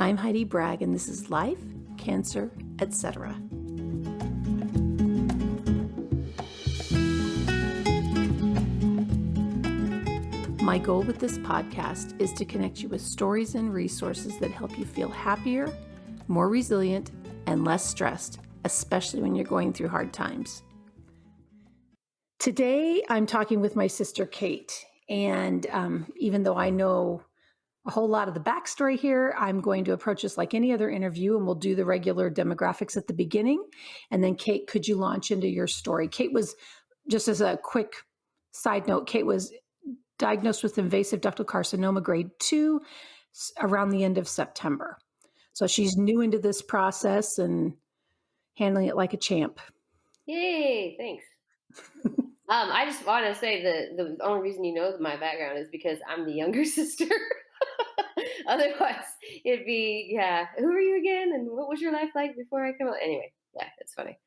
I'm Heidi Bragg, and this is Life, Cancer, Etc. My goal with this podcast is to connect you with stories and resources that help you feel happier, more resilient, and less stressed, especially when you're going through hard times. Today, I'm talking with my sister, Kate, and even though I know a whole lot of the backstory here, I'm going to approach this like any other interview, and we'll do the regular demographics at the beginning. And then, Kate, could you launch into your story? Kate was, just as a quick side note, Kate was diagnosed with invasive ductal carcinoma grade 2 around the end of September. So she's new into this process and handling it like a champ. Yay, thanks. I just want to say the only reason you know my background is because I'm the younger sister. Otherwise, it'd be, who are you again? And what was your life like before I come out? Anyway, it's funny.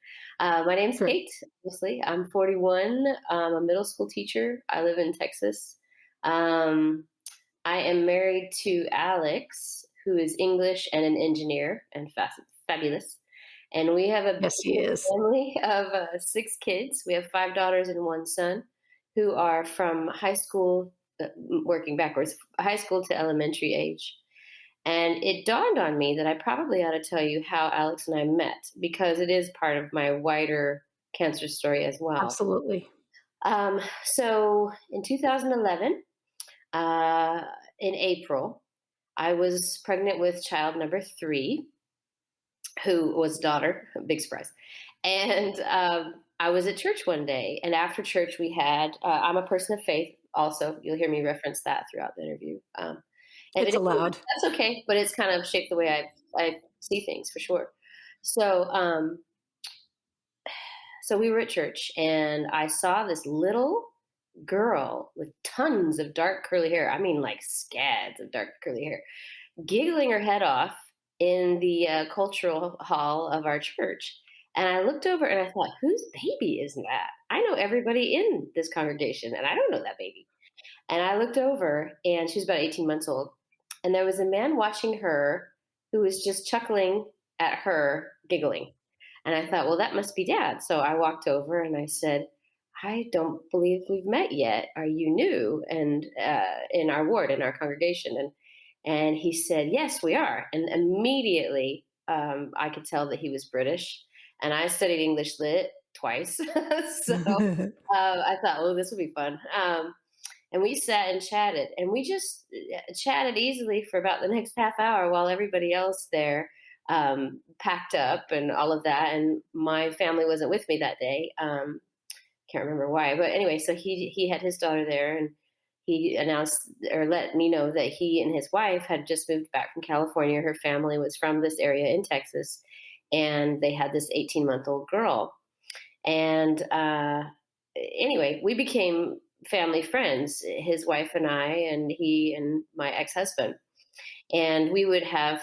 My name's Sure. Kate, obviously. I'm 41. I'm a middle school teacher. I live in Texas. I am married to Alex, who is English and an engineer and fabulous. And we have a family of 6 kids. We have 5 daughters and 1 son who are from high school, working backwards, high school to elementary age. And it dawned on me that I probably ought to tell you how Alex and I met, because it is part of my wider cancer story as well. Absolutely. So in 2011, in April, I was pregnant with child number 3, who was a daughter, big surprise. And I was at church one day, and after church we had, I'm a person of faith also. You'll hear me reference that throughout the interview. It's allowed. That's okay, but it's kind of shaped the way I see things for sure. So we were at church, and I saw this little girl with tons of dark curly hair. I mean, like scads of dark curly hair, giggling her head off in the cultural hall of our church. And I looked over and I thought, whose baby is that? I know everybody in this congregation, and I don't know that baby. And I looked over, and she was about 18 months old. And there was a man watching her who was just chuckling at her giggling. And I thought, well, that must be Dad. So I walked over and I said, I don't believe we've met yet. Are you new? And in our ward, in our congregation. And he said, yes, we are. And immediately I could tell that he was British. And I studied English Lit twice. So I thought, oh, this would be fun. And we sat and chatted. And we just chatted easily for about the next half hour while everybody else there packed up and all of that. And my family wasn't with me that day. Can't remember why. But anyway, so he had his daughter there, and he announced or let me know that he and his wife had just moved back from California. Her family was from this area in Texas, and they had this 18-month-old girl. And anyway, we became family friends, his wife and I, and he and my ex-husband. And we would have,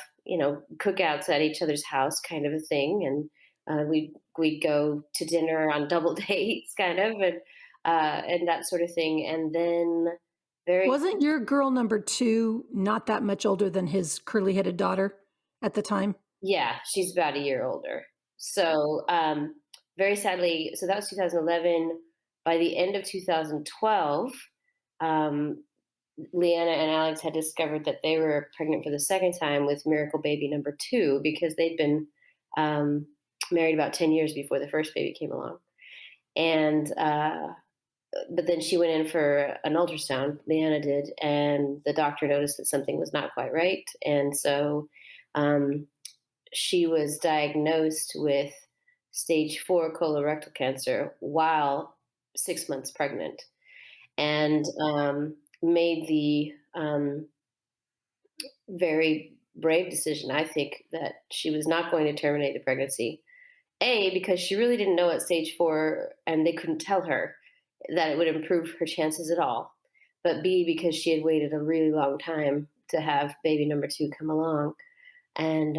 cookouts at each other's house kind of a thing. And we'd go to dinner on double dates kind of, and that sort of thing. And then Wasn't your girl number 2 not that much older than his curly-headed daughter at the time? Yeah, she's about a year older. So very sadly, so that was 2011. By the end of 2012, Leanna and Alex had discovered that they were pregnant for the second time with miracle baby number 2, because they'd been married about 10 years before the first baby came along. And but then she went in for an ultrasound, Leanna did, and the doctor noticed that something was not quite right. And so she was diagnosed with stage 4 colorectal cancer while 6 months pregnant, and made the very brave decision, I think, that she was not going to terminate the pregnancy. A, because she really didn't know at stage 4, and they couldn't tell her that it would improve her chances at all. But B, because she had waited a really long time to have baby number 2 come along. And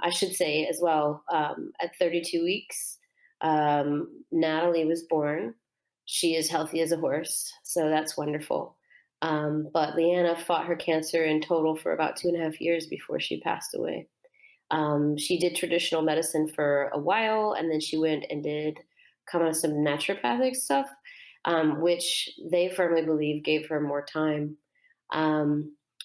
I should say as well, at 32 weeks, Natalie was born. She is healthy as a horse, so that's wonderful. But Leanna fought her cancer in total for about 2.5 years before she passed away. She did traditional medicine for a while, and then she went and did kind of some naturopathic stuff, which they firmly believe gave her more time,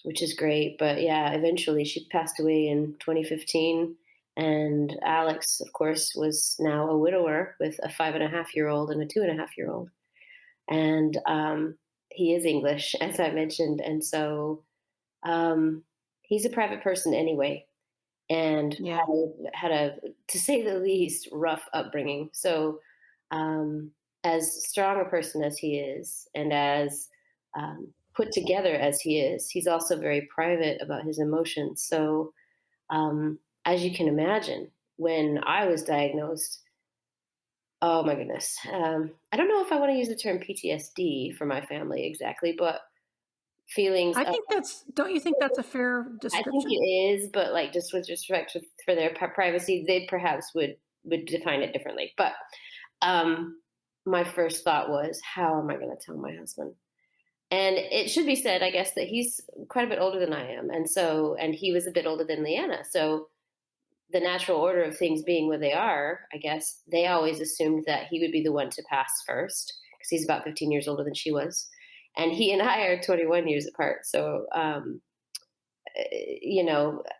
which is great. But yeah, eventually she passed away in 2015. And Alex, of course, was now a widower with a 5.5-year-old and a 2.5-year-old. And he is English, as I mentioned. And so um, he's a private person anyway, and Yeah. had a, to say the least, rough upbringing. So, um, as strong a person as he is, and as put together as he is, he's also very private about his emotions. So, as you can imagine, when I was diagnosed, oh my goodness, I don't know if I want to use the term PTSD for my family exactly, but feelings I of, think don't you think that's a fair I think it description? is, but like just with respect for their privacy, they perhaps would define it differently. But um, my first thought was, how am I going to tell my husband? And it should be said, I guess, that he's quite a bit older than I am, and he was a bit older than Leanna. So the natural order of things being where they are, I guess they always assumed that he would be the one to pass first because he's about 15 years older than she was, and he and I are 21 years apart. So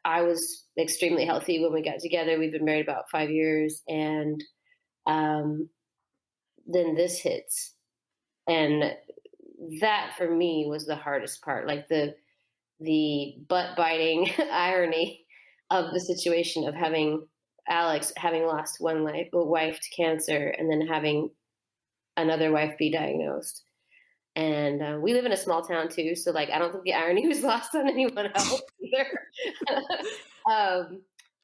I was extremely healthy when we got together. We've been married about 5 years, and um, then this hits, and that for me was the hardest part, like the butt biting irony of the situation of having Alex having lost one wife to cancer, and then having another wife be diagnosed. And we live in a small town too, so like I don't think the irony was lost on anyone else either. um,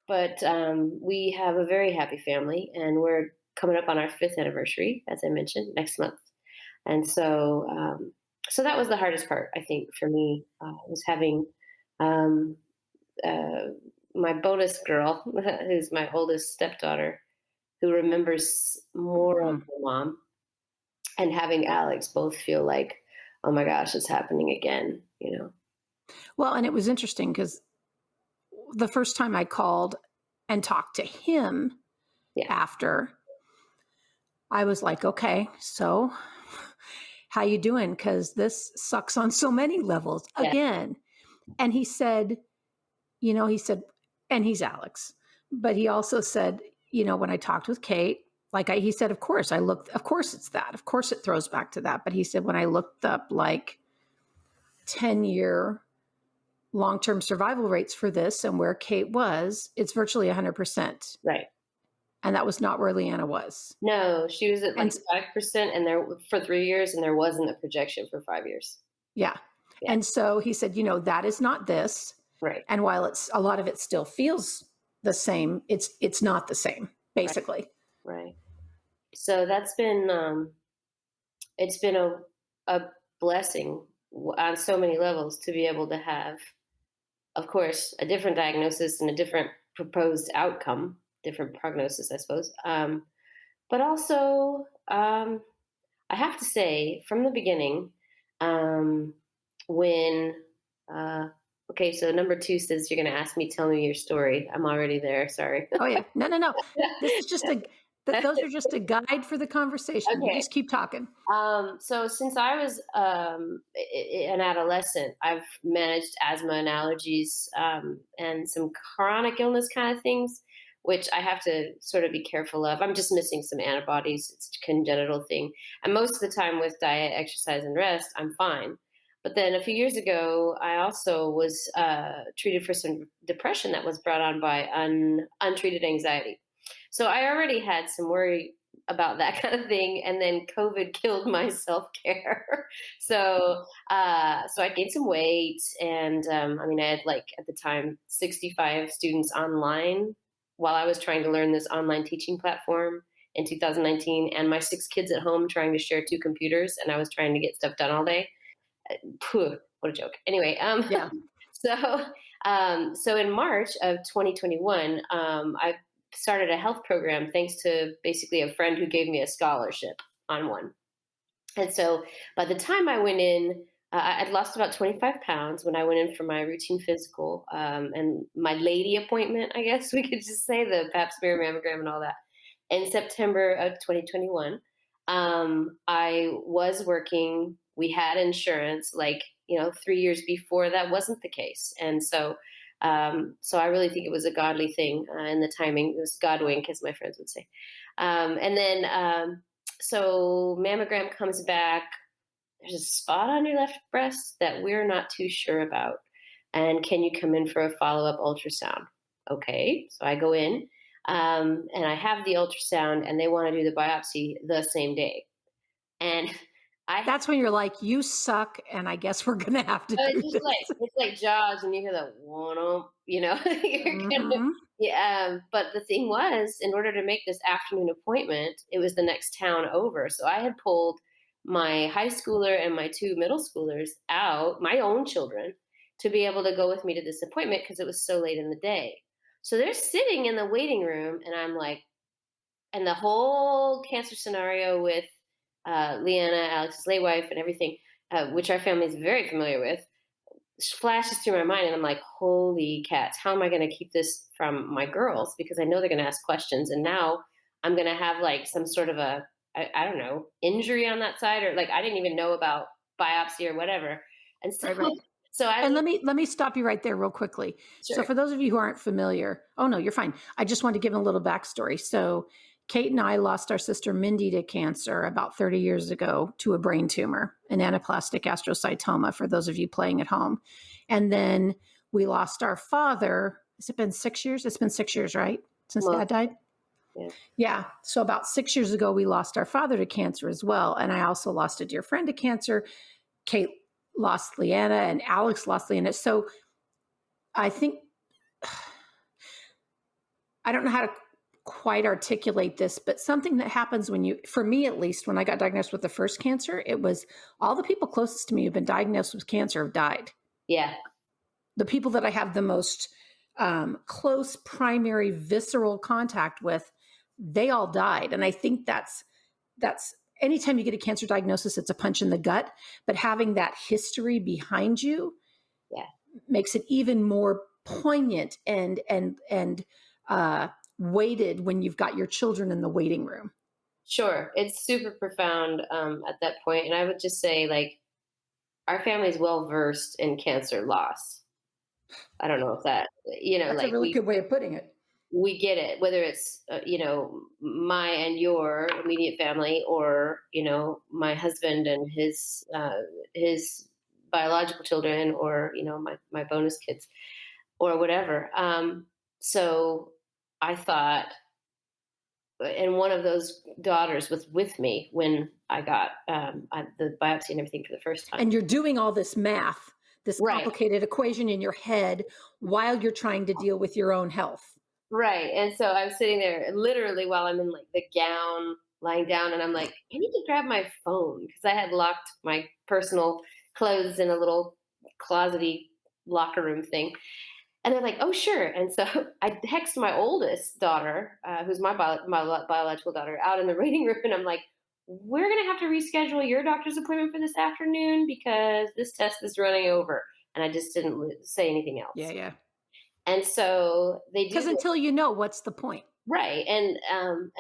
but we have a very happy family, and we're coming up on our fifth anniversary, as I mentioned, next month. And so that was the hardest part, I think, for me, was having um, uh, my bonus girl, who's my oldest stepdaughter, who remembers more of Mhm. her mom, and having Alex both feel like, oh my gosh, it's happening again, you know? Well, and it was interesting because the first time I called and talked to him Yeah. after, I was like, okay, so how you doing? Because this sucks on so many levels Yeah. again. And he said, he said, and he's Alex, but he also said, when I talked with Kate, he said, of course it's that. Of course it throws back to that. But he said, when I looked up like 10-year long-term survival rates for this and where Kate was, it's virtually 100%. Right. And that was not where Leanna was. No, she was at like And 5%, and there for 3 years, and there wasn't a projection for 5 years. yeah. Yeah. And so he said, that is not this. Right. And while it's a lot of it still feels the same, it's not the same, Right. basically. Right. So that's been, it's been a blessing on so many levels to be able to have, of course, a different diagnosis and a different proposed outcome, different prognosis, I suppose. But also, I have to say, from the beginning, um, when, uh, okay, so number two says you're going to ask me, tell me your story. I'm already there. Sorry. Oh yeah. No, no, no. This is just those are just a guide for the conversation. You Okay. just keep talking. So since I was an adolescent, I've managed asthma and allergies, and some chronic illness kind of things, which I have to sort of be careful of. I'm just missing some antibodies. It's a congenital thing. And most of the time with diet, exercise, and rest, I'm fine. But then a few years ago, I also was treated for some depression that was brought on by untreated anxiety. So I already had some worry about that kind of thing, and then COVID killed my self care. So I gained some weight, and I mean, I had like at the time 65 students online while I was trying to learn this online teaching platform in 2019, and my 6 kids at home trying to share 2 computers, and I was trying to get stuff done all day. Phew, what a joke. Anyway, Yeah. so so in March of 2021, I started a health program thanks to basically a friend who gave me a scholarship on one. And so by the time I went in, I'd lost about 25 pounds when I went in for my routine physical, and my lady appointment, I guess we could just say, the pap smear, mammogram, and all that, in September of 2021. I was working. We had insurance. Like, 3 years before, that wasn't the case, and so I really think it was a godly thing, and the timing, it was God wink, as my friends would say. And then so mammogram comes back. There's a spot on your left breast that we're not too sure about. And can you come in for a follow up ultrasound? Okay. So I go in, and I have the ultrasound, and they want to do the biopsy the same day. And I That's when you're like, you suck, and I guess we're going to have to do this. It's like Jaws, and you hear that one, you're gonna, Hmm. yeah. But the thing was, in order to make this afternoon appointment, it was the next town over. So I had pulled my high schooler and my two middle schoolers out, my own children, to be able to go with me to this appointment because it was so late in the day. So they're sitting in the waiting room, and I'm like, and the whole cancer scenario with Leanna, Alex's lay wife, and everything, which our family is very familiar with, flashes through my mind, and I'm like, holy cats, how am I going to keep this from my girls? Because I know they're going to ask questions, and now I'm going to have like some sort of I don't know, injury on that side, or like I didn't even know about biopsy or whatever. And so, Right, right. so I And was let me stop you right there real quickly. So sure, for those of you who aren't familiar, oh no, you're fine. I just want to give a little backstory. So Kate and I lost our sister Mindy to cancer about 30 years ago to a brain tumor, an anaplastic astrocytoma, for those of you playing at home. And then we lost our father. Has it been 6 years? It's been 6 years, right? Since well, dad died? yeah, Yeah. So about 6 years ago, we lost our father to cancer as well. And I also lost a dear friend to cancer. Kate lost Leanna and Alex lost Leanna. So I think, I don't know how to quite articulate this, but something that happens when you, for me at least, when I got diagnosed with the first cancer, it was all the people closest to me who've been diagnosed with cancer have died. yeah, The people that I have the most close, primary, visceral contact with, they all died. And I think that's anytime you get a cancer diagnosis, it's a punch in the gut. But having that history behind you yeah. makes it even more poignant and weighted when you've got your children in the waiting room. Sure, it's super profound at that point, and I would just say, like, our family is well versed in cancer loss. I don't know if that, That's a like really good way of putting it. we get it, whether it's my and your immediate family, or my husband and his biological children, or my bonus kids, or whatever. So I thought, and one of those daughters was with me when I got the biopsy and everything for the first time. And you're doing all this math, this Right. complicated equation in your head while you're trying to deal with your own health. Right. And so I'm sitting there literally while I'm in like the gown, lying down, and I'm like, I need to grab my phone because I had locked my personal clothes in a little closety locker room thing. And they're like, oh, sure. And so I text my oldest daughter, who's my biological daughter, out in the waiting room. And I'm like, we're going to have to reschedule your doctor's appointment for this afternoon because this test is running over. And I just didn't say anything Yeah, else. yeah. And so they do Because this. until you know, what's the point? Right. And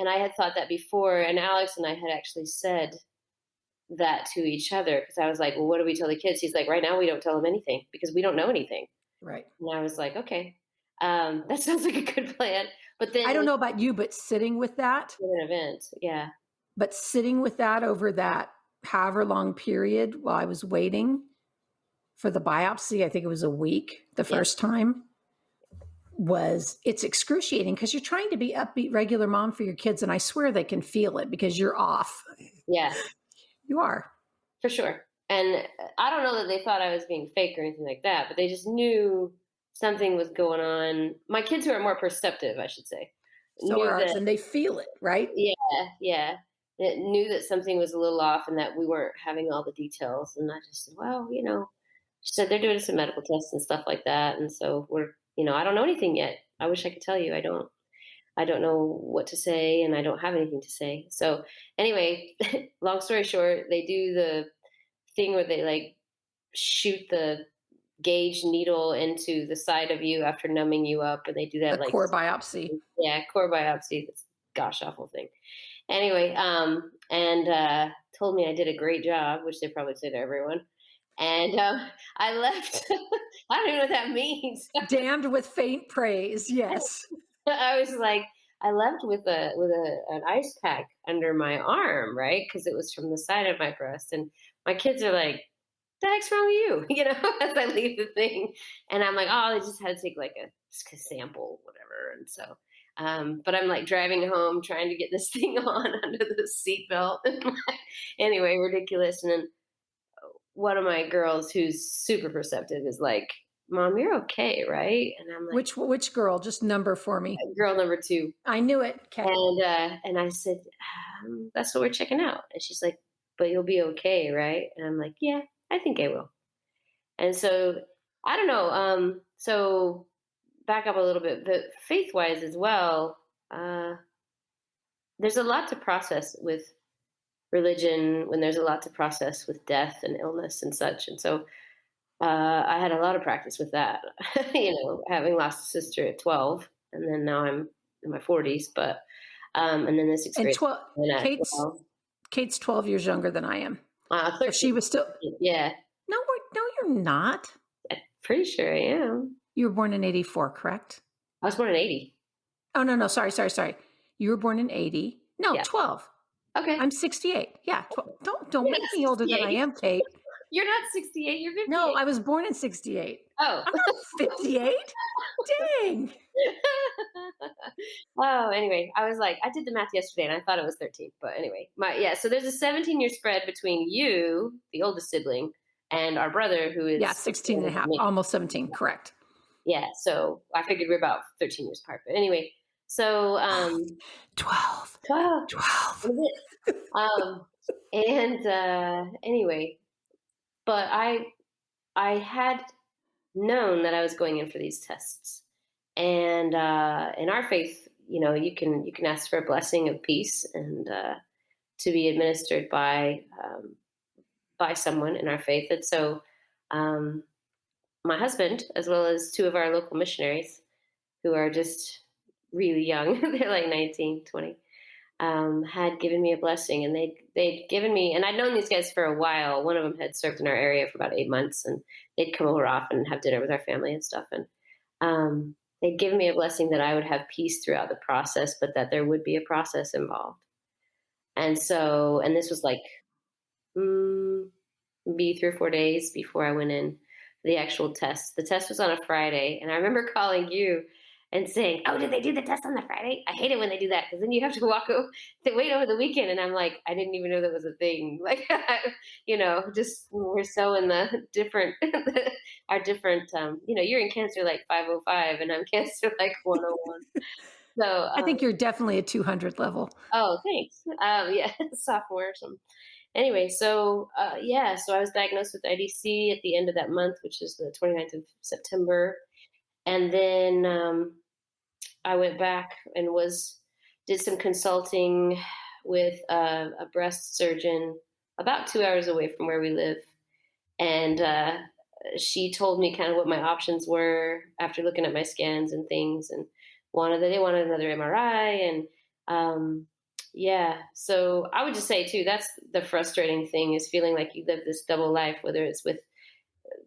I had thought that before. And Alex and I had actually said that to each other because I was like, well, what do we tell the kids? He's like, right now, we don't tell them anything because we don't know anything. Right. And I was like, okay, that sounds like a good plan. But I then don't with know about you, but an event, yeah, sitting with that over that however long period while I was waiting for the biopsy, I think it was a week the yeah, first time, it's excruciating because you're trying to be upbeat, regular mom for your kids. And I swear they can feel it because you're off. yeah, You are. for sure. And I don't know that they thought I was being fake or anything like that, but they just knew something was going on. My kids, who are more perceptive, I should say, So are knew ours. that. And they feel it, right? Yeah, yeah. It knew that something was a little off and that we weren't having all the details. And I just said, well, she said they're doing some medical tests and stuff like that. And so I don't know anything yet. I wish I could tell you. I don't know what to say, and I don't have anything to say. So anyway, long story short, they do the thing where they like shoot the gauge needle into the side of you after numbing you up, and they do The that like, core biopsy. yeah, core biopsy. This gosh awful thing. Anyway, and told me I did a great job, which they probably say to everyone. And I left. I don't even know what that means. Damned with faint praise. Yes. I was like, I left with an ice pack under my arm, right? Because it was from the side of my breast, and my kids are like, "The heck's wrong with you?" As I leave the thing, and I'm like, "Oh, they just had to take like a sample, whatever." And so, but I'm like driving home, trying to get this thing on under the seatbelt. Anyway, ridiculous. And then one of my girls, who's super perceptive, is like, "Mom, you're okay, right?" And I'm like, Which girl? Just number for me. "Girl number two." I knew it. Okay. And I said, "That's what we're checking out." And she's like, "But you'll be okay, right?" And I'm like, "Yeah, I think I will." And so I don't know. So back up a little bit, but faith wise as well, there's a lot to process with religion when there's a lot to process with death and illness and such. And so I had a lot of practice with that, having lost a sister at 12, and then now I'm in my 40s, but, and then this And experience 12 at Kate's 12. Kate's 12 years younger than I am. So 13. she was still. Yeah, No, no, you're not. pretty sure I am. You were born in 84, correct? I was born in 80. Oh, no, no, sorry, sorry, sorry. You were born in 80. No, Yeah. 12. Okay. I'm 68. Yeah, 12. Don't You're make not me older than I 68. am, Kate. You're not 68, you're No, 58. I was born in 68. Oh. I'm not 58. Dang. Oh, anyway, I was like, I did the math yesterday and I thought it was 13. But anyway, yeah, so there's a 17-year spread between you, the oldest sibling, and our brother who Yeah, is 16 and a older than half, me. almost 17, correct. Yeah, so I figured we're about 13 years apart. But anyway, so 12. 12. 12. Um and anyway, but I had known that I was going in for these tests. And in our faith, you can ask for a blessing of peace and to be administered by someone in our faith. And so um, my husband, as well as two of our local missionaries, who are just really young, they're like 19, 20, had given me a blessing, and they'd given me, and I'd known these guys for a while. One of them had served in our area for about 8 months, and they'd come over often and have dinner with our family and stuff. And they'd given me a blessing that I would have peace throughout the process, but that there would be a process involved. And so, and this was like maybe 3 or 4 days before I went in for the actual test. The test was on a Friday, and I remember calling you and saying, "Oh, did they do the test on the Friday?" I hate it when they do that because then you have to wait over the weekend, and I'm like, I didn't even know that was a thing. Like, just we're so in the different, our different. You're in cancer like 505, and I'm cancer like 101. So, I think you're definitely a 200 level. oh, thanks. Yeah, sophomore or something. Anyway, so yeah, so I was diagnosed with IDC at the end of that month, which is the 29th of September. And then I went back and did some consulting with a breast surgeon about 2 hours away from where we live. And she told me kind of what my options were after looking at my scans and things, and they wanted another MRI. And yeah, so I would just say too, that's the frustrating thing, is feeling like you live this double life, whether it's with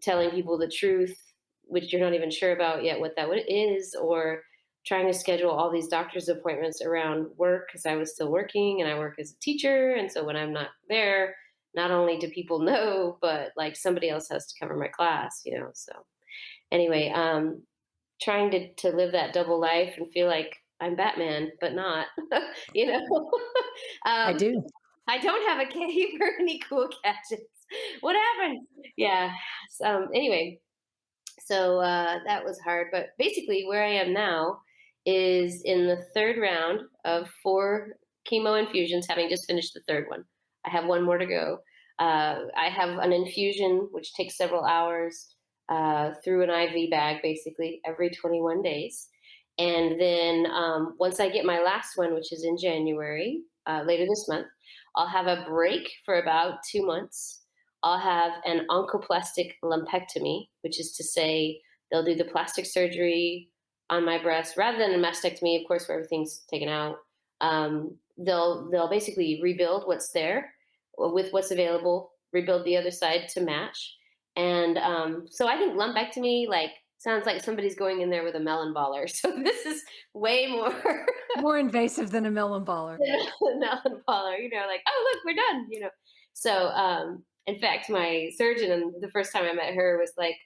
telling people the truth, which you're not even sure about yet what that is, or trying to schedule all these doctor's appointments around work, because I was still working and I work as a teacher. And so when I'm not there, not only do people know, but like somebody else has to cover my class. So anyway, trying to live that double life and feel like I'm Batman, but not, you know. I um, do. I don't have a cape or any cool gadgets. What happened? Yeah. Anyway, so that was hard. But basically, where I am now is in the third round of 4 chemo infusions, having just finished the third one. I have one more to go. I have an infusion, which takes several hours through an IV bag, basically, every 21 days. And then once I get my last one, which is in January, later this month, I'll have a break for about 2 months. I'll have an oncoplastic lumpectomy, which is to say they'll do the plastic surgery on my breast rather than a mastectomy, of course, where everything's taken out. They'll basically rebuild what's there with what's available, rebuild the other side to match. And so I think lumpectomy like sounds like somebody's going in there with a melon baller. So this is way more More invasive than a melon baller. melon baller, like, oh look, we're done, So in fact, my surgeon, and the first time I met her was like,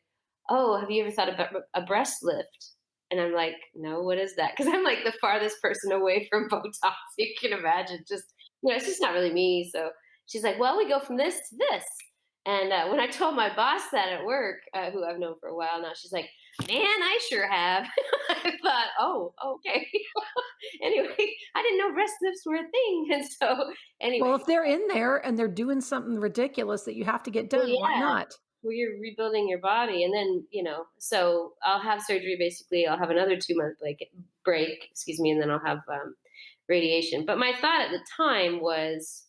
oh, have you ever thought about a breast lift? And I'm like, no, what is that? Because I'm like the farthest person away from Botox you can imagine. Just, it's just not really me. So she's like, well, we go from this to this. And when I told my boss that at work, who I've known for a while now, she's like, man, I sure have. I thought, oh, okay. Anyway, I didn't know breast lifts were a thing. And so, Well, anyway, if they're in there and they're doing something ridiculous that you have to get well, done, why yeah, not? where you're rebuilding your body. And then, so I'll have surgery basically. I'll have another 2 month break, excuse me, and then I'll have radiation. But my thought at the time was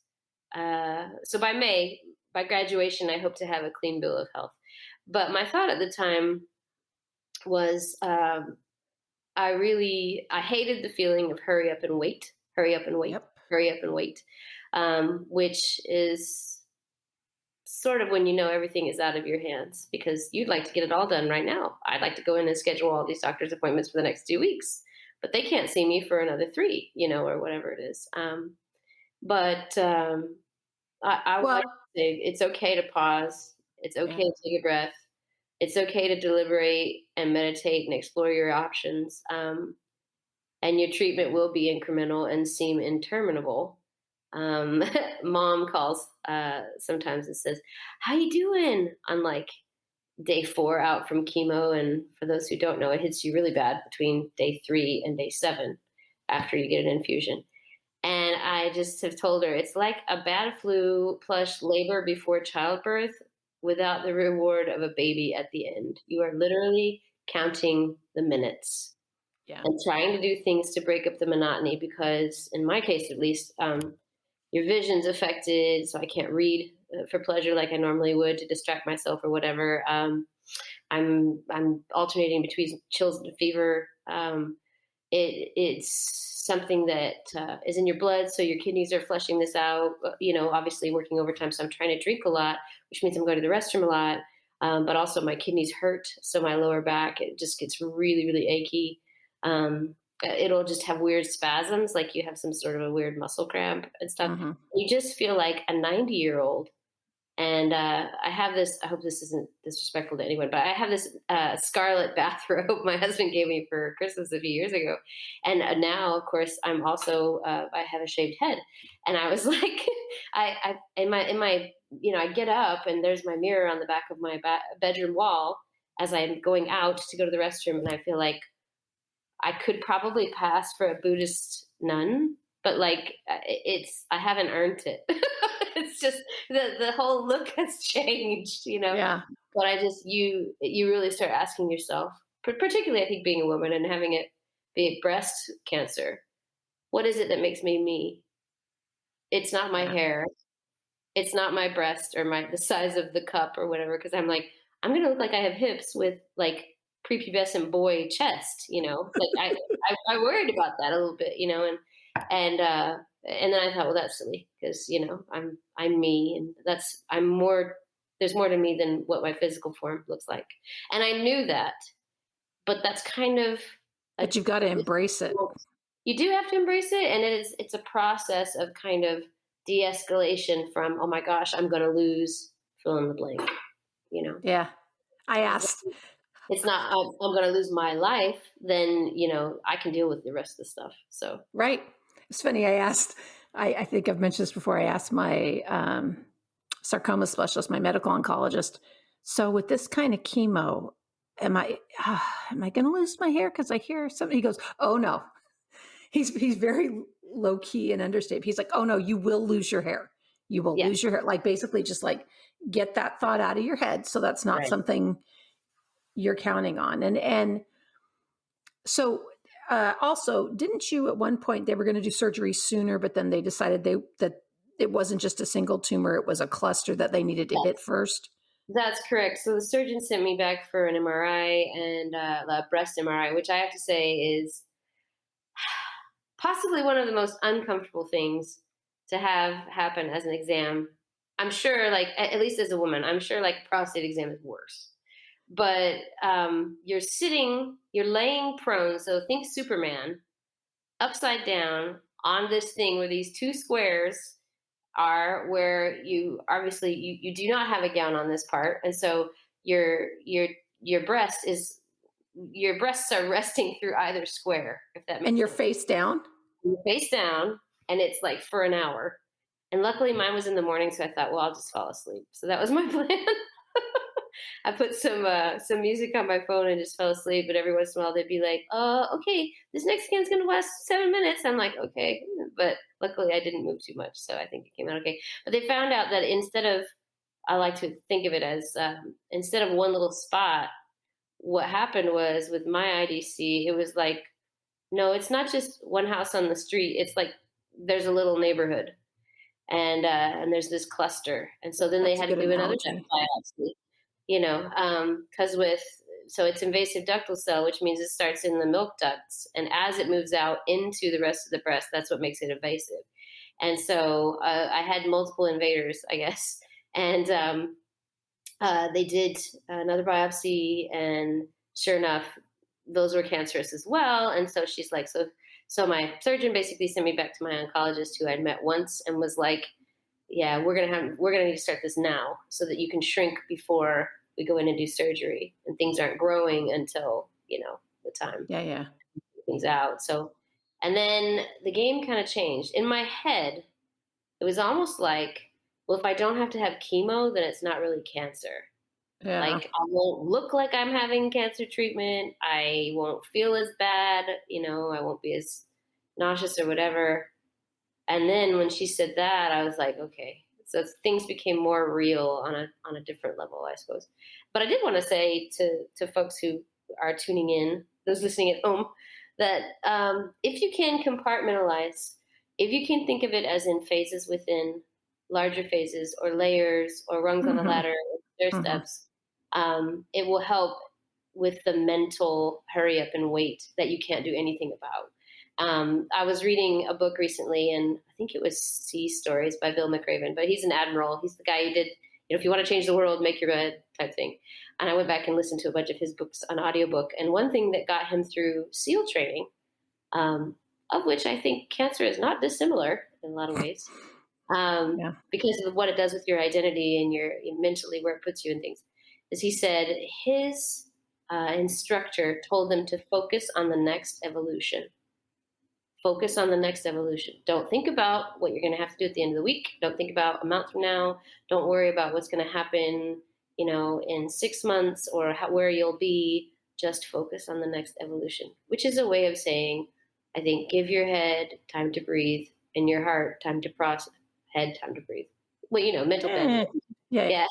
so by May, by graduation, I hope to have a clean bill of health. But my thought at the time was I hated the feeling of hurry up and wait, hurry up and wait, Yep. hurry up and wait, which is sort of when everything is out of your hands because you'd like to get it all done right now. I'd like to go in and schedule all these doctor's appointments for the next 2 weeks, but they can't see me for another three, or whatever it is. But I would like to Well, say it's okay to pause. It's okay yeah. to take a breath. It's okay to deliberate and meditate and explore your options. And your treatment will be incremental and seem interminable. Um, Mom calls sometimes and says, "How you doing?" On like day 4 out from chemo, and for those who don't know, it hits you really bad between day 3 and day 7 after you get an infusion. And I just have told her it's like a bad flu plus labor before childbirth without the reward of a baby at the end. You are literally counting the minutes Yeah. and trying to do things to break up the monotony because, in my case at least, your vision's affected, so I can't read for pleasure like I normally would to distract myself or whatever. I'm alternating between chills and fever. It's something that is in your blood, so your kidneys are flushing this out. Obviously working overtime, so I'm trying to drink a lot, which means I'm going to the restroom a lot. But also my kidneys hurt, so my lower back it just gets really, really achy. It'll just have weird spasms, like you have some sort of a weird muscle cramp and stuff. Hmm. You just feel like a 90-year-old. And I have this, I hope this isn't disrespectful to anyone, but I have this scarlet bathrobe my husband gave me for Christmas a few years ago. And now, of course, I'm also, I have a shaved head. And I was like, in my, I get up and there's my mirror on the back of my bedroom wall as I'm going out to go to the restroom. And I feel like I could probably pass for a Buddhist nun, but like I haven't earned it. It's just the whole look has changed. Yeah. But you really start asking yourself, particularly I think being a woman and having it be breast cancer, what is it that makes me me? It's not my Yeah. hair, it's not my breast or the size of the cup or whatever. Because I'm like, I'm gonna look like I have hips with like prepubescent boy chest. Like I worried about that a little bit. And then I thought, well, that's silly because I'm me, and I'm more. There's more to me than what my physical form looks like, and I knew that. But that's kind of a But you've got to embrace it. you do have to embrace it, and it's a process of kind of de-escalation from, oh my gosh, I'm going to lose fill in the blank. you know Yeah. I asked, it's not I'm going to lose my life, then I can deal with the rest of the stuff. So right. It's funny. I think I've mentioned this before. I asked my sarcoma specialist, my medical oncologist. So with this kind of chemo, am I going to lose my hair? Because I hear something. He goes, "Oh no." He's very low key and understated. He's like, "Oh no, you will lose your hair. You will yeah, lose your hair." Like basically, just like get that thought out of your head. So that's not right. something you're counting on. And so also, didn't you at one point they were going to do surgery sooner, but then they decided that it wasn't just a single tumor, it was a cluster that they needed to hit Yes, first? that's correct. So the surgeon sent me back for an MRI and a breast MRI, which I have to say is possibly one of the most uncomfortable things to have happen as an exam. I'm sure, like at least as a woman, I'm sure like prostate exam is worse. But you're laying prone. So think Superman upside down on this thing where these two squares are, where you obviously you do not have a gown on this part, and so your your your breast is your breasts are resting through either square, if that And makes you're sense. face down? You're face down, and it's like for an hour. And luckily, mine was in the morning, so I thought, well, I'll just fall asleep. So that was my plan. I put some music on my phone and just fell asleep. But every once in a while, they'd be like, okay, this next scan's gonna last 7 minutes." I'm like, okay, but luckily, I didn't move too much, so I think it came out okay. But they found out that instead of, I like to think of it as instead of one little spot, what happened was with my IDC, it was like, no, it's not just one house on the street. It's like there's a little neighborhood, and there's this cluster, and so then they That's a had to good do another analogy. biopsy, because with so it's invasive ductal cell, which means it starts in the milk ducts, and as it moves out into the rest of the breast, that's what makes it invasive. And so I had multiple invaders, I guess, and they did another biopsy, and sure enough, those were cancerous as well. And so she's like, so my surgeon basically sent me back to my oncologist, who I'd met once, and was like, yeah, we're gonna need to start this now so that you can shrink before we go in and do surgery, and things aren't growing until the time Yeah, yeah. things out. So, and then the game kind of changed in my head. It was almost like, well, if I don't have to have chemo, then it's not really cancer. Yeah. Like, I won't look like I'm having cancer treatment. I won't feel as bad. I won't be as nauseous or whatever. And then when she said that, I was like, okay. So things became more real on a different level, I suppose. But I did want to say to folks who are tuning in, those listening at home, that if you can compartmentalize, if you can think of it as in phases within larger phases, or layers, or rungs on the Mhm, ladder, or stair mhm. steps, it will help with the mental hurry up and wait that you can't do anything about. I was reading a book recently, and I think it was Sea Stories by Bill McRaven, but he's an admiral. He's the guy who did, if you want to change the world, make your bed type thing. And I went back and listened to a bunch of his books on audiobook. And one thing that got him through SEAL training, of which I think cancer is not dissimilar in a lot of ways, Yeah. because of what it does with your identity and your mentally, where it puts you in things, is he said his instructor told them to focus on the next evolution. Focus on the next evolution. Don't think about what you're going to have to do at the end of the week. Don't think about a month from now. Don't worry about what's going to happen, in 6 months, or where you'll be. Just focus on the next evolution, which is a way of saying, I think, give your head time to breathe, and your heart time to process. Head time to breathe. Well, mental bandwidth. Eh, yeah. Yeah,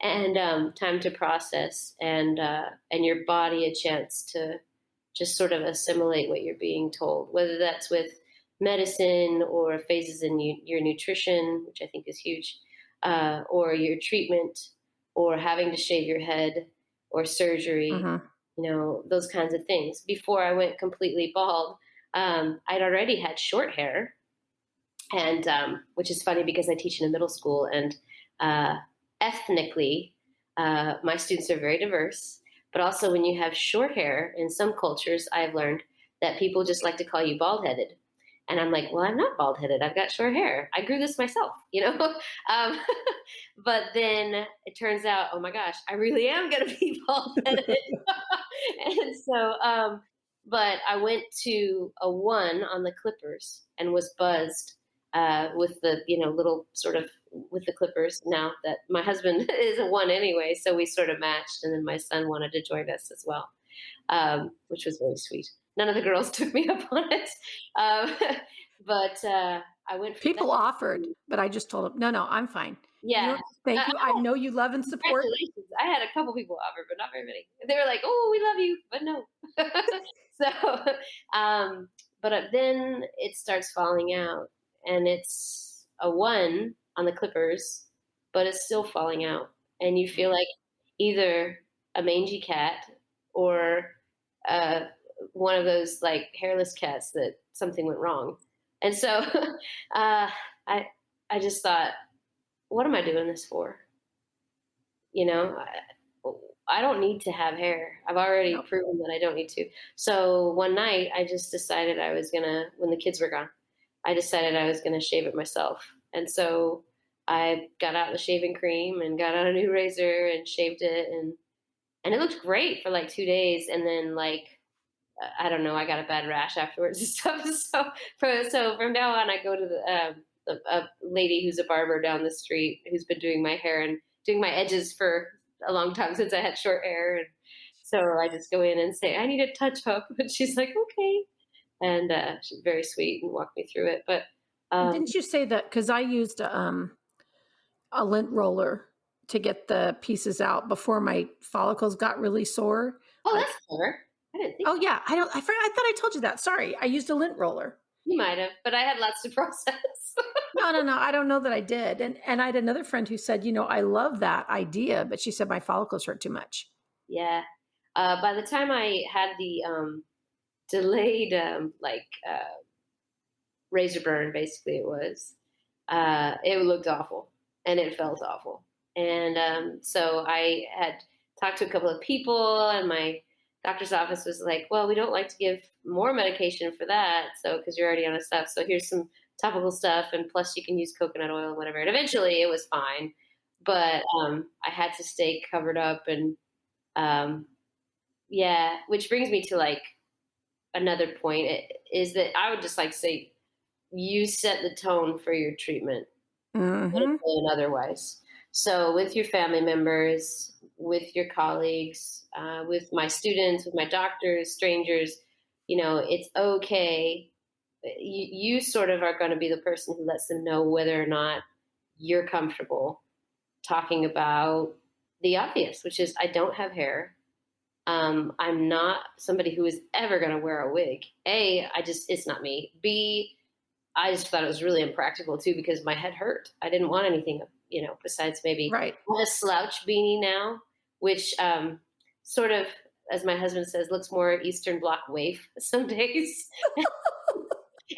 and time to process, and your body a chance to just sort of assimilate what you're being told, whether that's with medicine, or phases in your nutrition, which I think is huge, or your treatment, or having to shave your head, or surgery, Mhm. those kinds of things. Before I went completely bald, I'd already had short hair, and which is funny because I teach in a middle school, and uh, ethnically, my students are very diverse. But also, when you have short hair in some cultures, I've learned that people just like to call you bald headed. And I'm like, well, I'm not bald headed. I've got short hair. I grew this myself. um, but then it turns out, oh my gosh, I really am going to be bald headed. And so, but I went to a one on the clippers and was buzzed with the little sort of with the clippers. Now that my husband is a one anyway, so we sort of matched, and then my son wanted to join us as well, which was very sweet. None of the girls took me up on it, um, but I went for that. People offered, but I just told them, "No, no, I'm fine. Yeah, Thank you. I know you love and support." congratulations. I had a couple people offer, but not very many. They were like, "Oh, we love you," but no. So, um, but then it starts falling out, and it's a 1 on the clippers, but it's still falling out. And you feel like either a mangy cat or uh, one of those like hairless cats that something went wrong. And so I I just thought, what am I doing this for? You know, I don't need to have hair. I've already Yep. proven that I don't need to. So one night, I just decided I was gonna, when the kids were gone, I decided I was gonna shave it myself. And so I got out the shaving cream and got out a new razor and shaved it, and it looked great for like 2 days, and then like I don't know, I got a bad rash afterwards and stuff. So from now on, I go to a lady who's a barber down the street who's been doing my hair and doing my edges for a long time since I had short hair. And so I just go in and say, I need a touch up. And she's like, okay. And she's very sweet and walked me through it. But And um, didn't you say that? Because I used a lint roller to get the pieces out before my follicles got really sore. oh, Like, that's clever. I didn't think oh yeah, I don't. I thought I told you that. Sorry, I used a lint roller. you might have, but I had lots to process. No, no, no. I don't know that I did. And I had another friend who said, I love that idea, but she said my follicles hurt too much. Yeah. By the time I had the delayed, razor burn, basically it was, it looked awful and it felt awful. And so I had talked to a couple of people, and my doctor's office was like, well, we don't like to give more medication for that. So, because you're already on a stuff. So here's some topical stuff. And plus you can use coconut oil and whatever. And eventually it was fine. But I had to stay covered up. And um, yeah, which brings me to like another point is that I would just like to say, you set the tone for your treatment Hmm. and otherwise. So with your family members, with your colleagues, with my students, with my doctors, strangers, it's okay. You sort of are going to be the person who lets them know whether or not you're comfortable talking about the obvious, which is I don't have hair. I'm not somebody who is ever going to wear a wig. It's not me. B, I just thought it was really impractical too because my head hurt. I didn't want anything, besides maybe Right. a slouch beanie now, which sort of, as my husband says, looks more Eastern Bloc waif some days.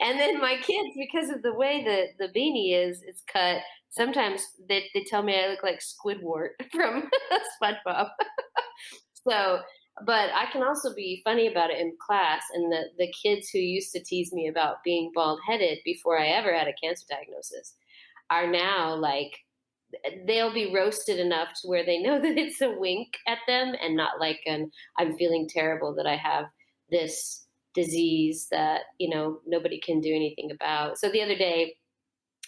And then my kids, because of the way the beanie it's cut, sometimes they tell me I look like Squidward from SpongeBob. So, but I can also be funny about it in class. And the kids who used to tease me about being bald headed before I ever had a cancer diagnosis are now like, they'll be roasted enough to where they know that it's a wink at them and not like I'm feeling terrible that I have this disease that, nobody can do anything about. So the other day,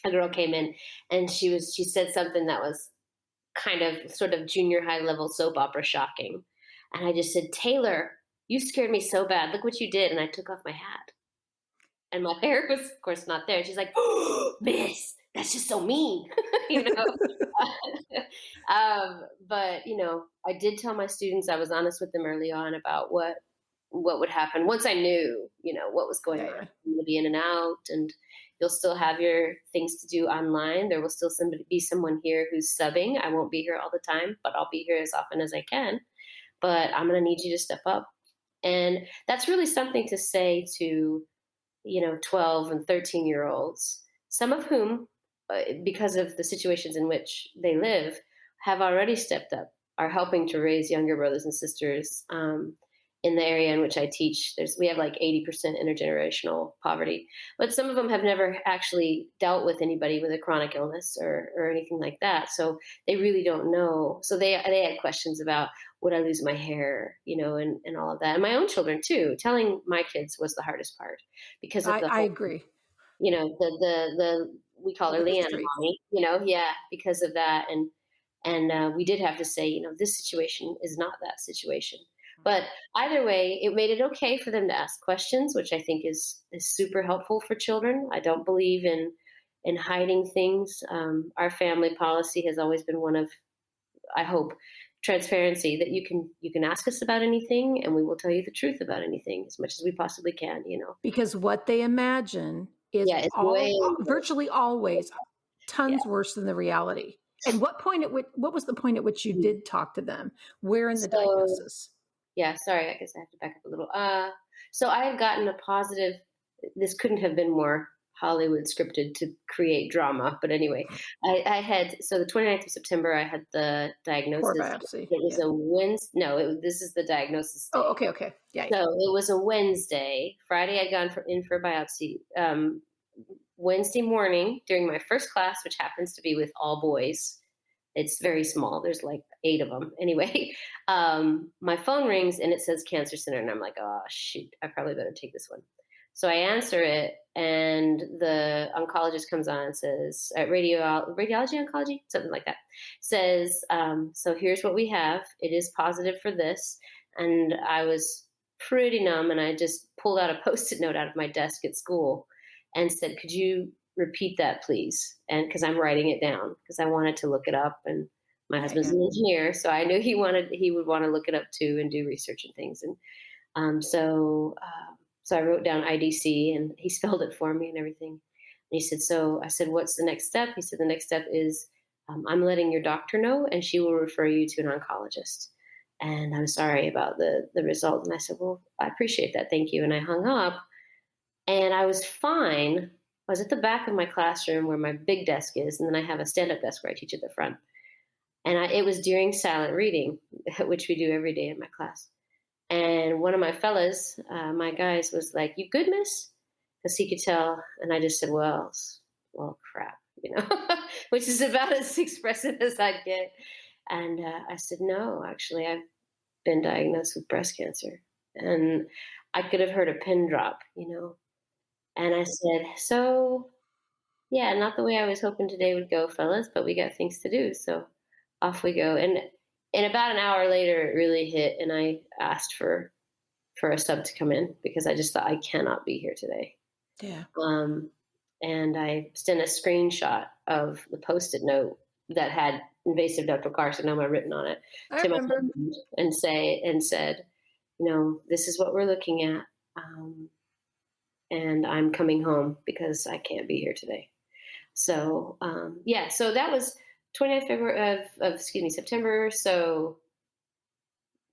a girl came in and she said something that was kind of sort of junior high level soap opera shocking. And I just said, Taylor, you scared me so bad. Look what you did. And I took off my hat. And my hair was, of course, not there. She's like, oh, Miss, that's just so mean. you know? But, I did tell my students, I was honest with them early on about what would happen once I knew, what was going Yeah, on. yeah. I'm going to be in and out, and you'll still have your things to do online. There will still be someone here who's subbing. I won't be here all the time, but I'll be here as often as I can. But I'm going to need you to step up. And that's really something to say to, 12 and 13-year olds, some of whom, because of the situations in which they live, have already stepped up, are helping to raise younger brothers and sisters. In the area in which I teach, we have like 80% intergenerational poverty, but some of them have never actually dealt with anybody with a chronic illness or anything like that. So they really don't know. So they had questions about, would I lose my hair, and all of that. And my own children too. Telling my kids was the hardest part because of the I whole, agree. the we call Well, her the Leanna history. mommy, yeah, because of that. And we did have to say, this situation is not that situation. But either way, it made it okay for them to ask questions, which I think is super helpful for children. I don't believe in hiding things. Our family policy has always been one of, I hope, transparency, that you can ask us about anything and we will tell you the truth about anything as much as we possibly can. Because what they imagine is Yeah, it's way virtually always. Yeah. tons worse than the reality. And what was the point at which you Mhm. did talk to them? Where in the So diagnosis? yeah, sorry, I guess I have to back up a little. So I had gotten a positive. This couldn't have been more Hollywood scripted to create drama, but anyway, I had so the 29th of September, I had the Core diagnosis. biopsy. It was Yeah. a Wednesday. No, this is the diagnosis Oh, day. okay, okay. Yeah, So yeah. it was a Wednesday. Friday, I'd gone in for biopsy. Wednesday morning during my first class, which happens to be with all boys. It's very small. There's like 8 of them. Anyway, my phone rings and it says cancer center. And I'm like, oh, shoot, I probably better take this one. So I answer it, and the oncologist comes on and says, radiology oncology, something like that, says, so here's what we have. It is positive for this. And I was pretty numb, and I just pulled out a post it note out of my desk at school and said, could you repeat that, please? And because I'm writing it down because I wanted to look it up. And my Yeah, husband's yeah. an engineer, so I knew he would want to look it up too and do research and things. And so I wrote down IDC, and he spelled it for me and everything. And he said, so I said, what's the next step? He said, the next step is I'm letting your doctor know, and she will refer you to an oncologist. And I'm sorry about the result. And I said, well, I appreciate that. Thank you. And I hung up, and I was fine. I was at the back of my classroom where my big desk is, and then I have a stand up desk where I teach at the front. And it was during silent reading, which we do every day in my class. And one of my fellas, my guys, was like, "You good, miss?" Because he could tell. And I just said, "Well, crap," which is about as expressive as I'd get. And I said, "No, actually, I've been diagnosed with breast cancer." And I could have heard a pin drop. And I said, "So, yeah, not the way I was hoping today would go, fellas, but we got things to do. So off we go." And about an hour later, it really hit, and I asked for a sub to come in because I just thought I cannot be here today. Yeah. Um, and I sent a screenshot of the post-it note that had invasive ductal carcinoma written on it I to my remember. husband and said, this is what we're looking at. Um, and I'm coming home because I can't be here today. So yeah, so that was 29th February of excuse me, September. So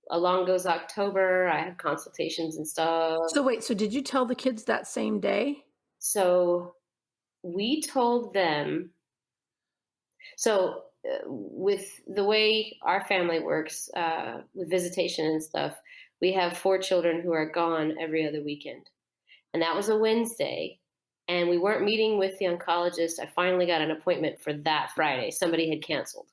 along goes October. I had consultations and stuff. So wait, so did you tell the kids that same day? So we told them. So with the way our family works, with visitation and stuff, we have 4 children who are gone every other weekend. And that was a Wednesday. And we weren't meeting with the oncologist. I finally got an appointment for that Friday. Somebody had canceled.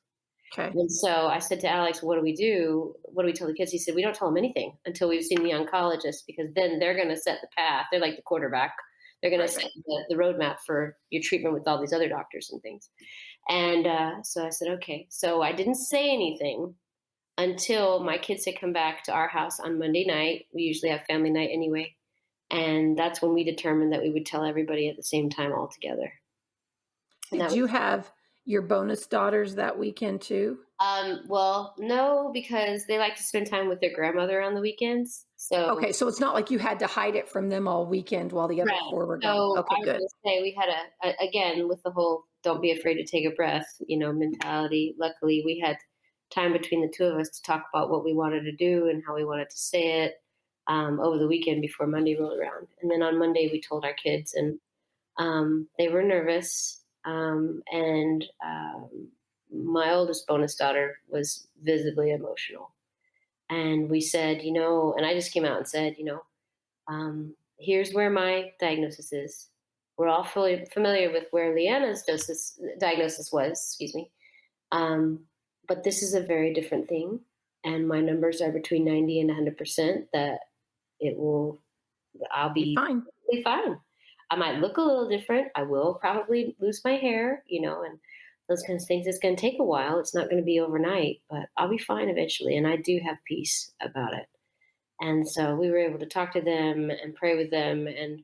Okay. And so I said to Alex, what do we do? What do we tell the kids? He said, we don't tell them anything until we've seen the oncologist, because then they're going to set the path. They're like the quarterback. They're going to Right, set right. the roadmap for your treatment with all these other doctors and things. And so I said, okay. So I didn't say anything until my kids had come back to our house on Monday night. We usually have family night anyway. And that's when we determined that we would tell everybody at the same time all together. And that Did was you have your bonus daughters that weekend too? well, no, because they like to spend time with their grandmother on the weekends. So Okay, so it's not like you had to hide it from them all weekend while the other right. 4 were gone. So Okay, I was good. gonna say we had again with the whole "don't be afraid to take a breath," mentality. Luckily, we had time between the two of us to talk about what we wanted to do and how we wanted to say it over the weekend before Monday rolled around. And then on Monday, we told our kids, and they were nervous. And my oldest bonus daughter was visibly emotional. And we said, and I just came out and said, here's where my diagnosis is. We're all fully familiar with where Leanna's diagnosis was, excuse me. But this is a very different thing. And my numbers are between 90 and 100% that I'll Be be fine. perfectly fine. I might look a little different. I will probably lose my hair, and those kinds of things. It's going to take a while. It's not going to be overnight, but I'll be fine eventually. And I do have peace about it. And so we were able to talk to them and pray with them and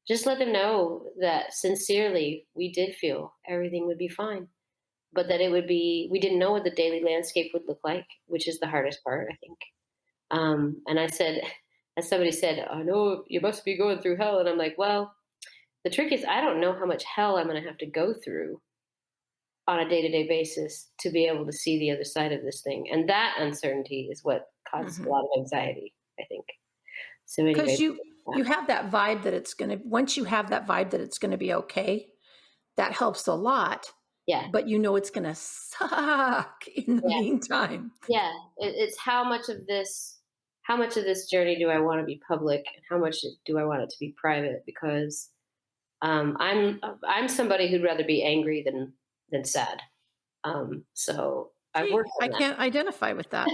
just let them know that sincerely we did feel everything would be fine, but that we didn't know what the daily landscape would look like, which is the hardest part, I think. And I said, as somebody said, I know you must be going through hell. And I'm like, well, the trick is I don't know how much hell I'm going to have to go through on a day-to-day basis to be able to see the other side of this thing. And that uncertainty is what causes a Mhm. lot of anxiety, I think. So anyway, Because you have that vibe that it's gonna once you have that vibe that it's gonna be okay, that helps a lot, yeah, but you know it's gonna suck in the yeah, meantime. yeah. It's how much of this journey do I want to be public, and how much do I want it to be private? Because I'm somebody who'd rather be angry than sad. So I've Gee, worked I on that. can't identify with that.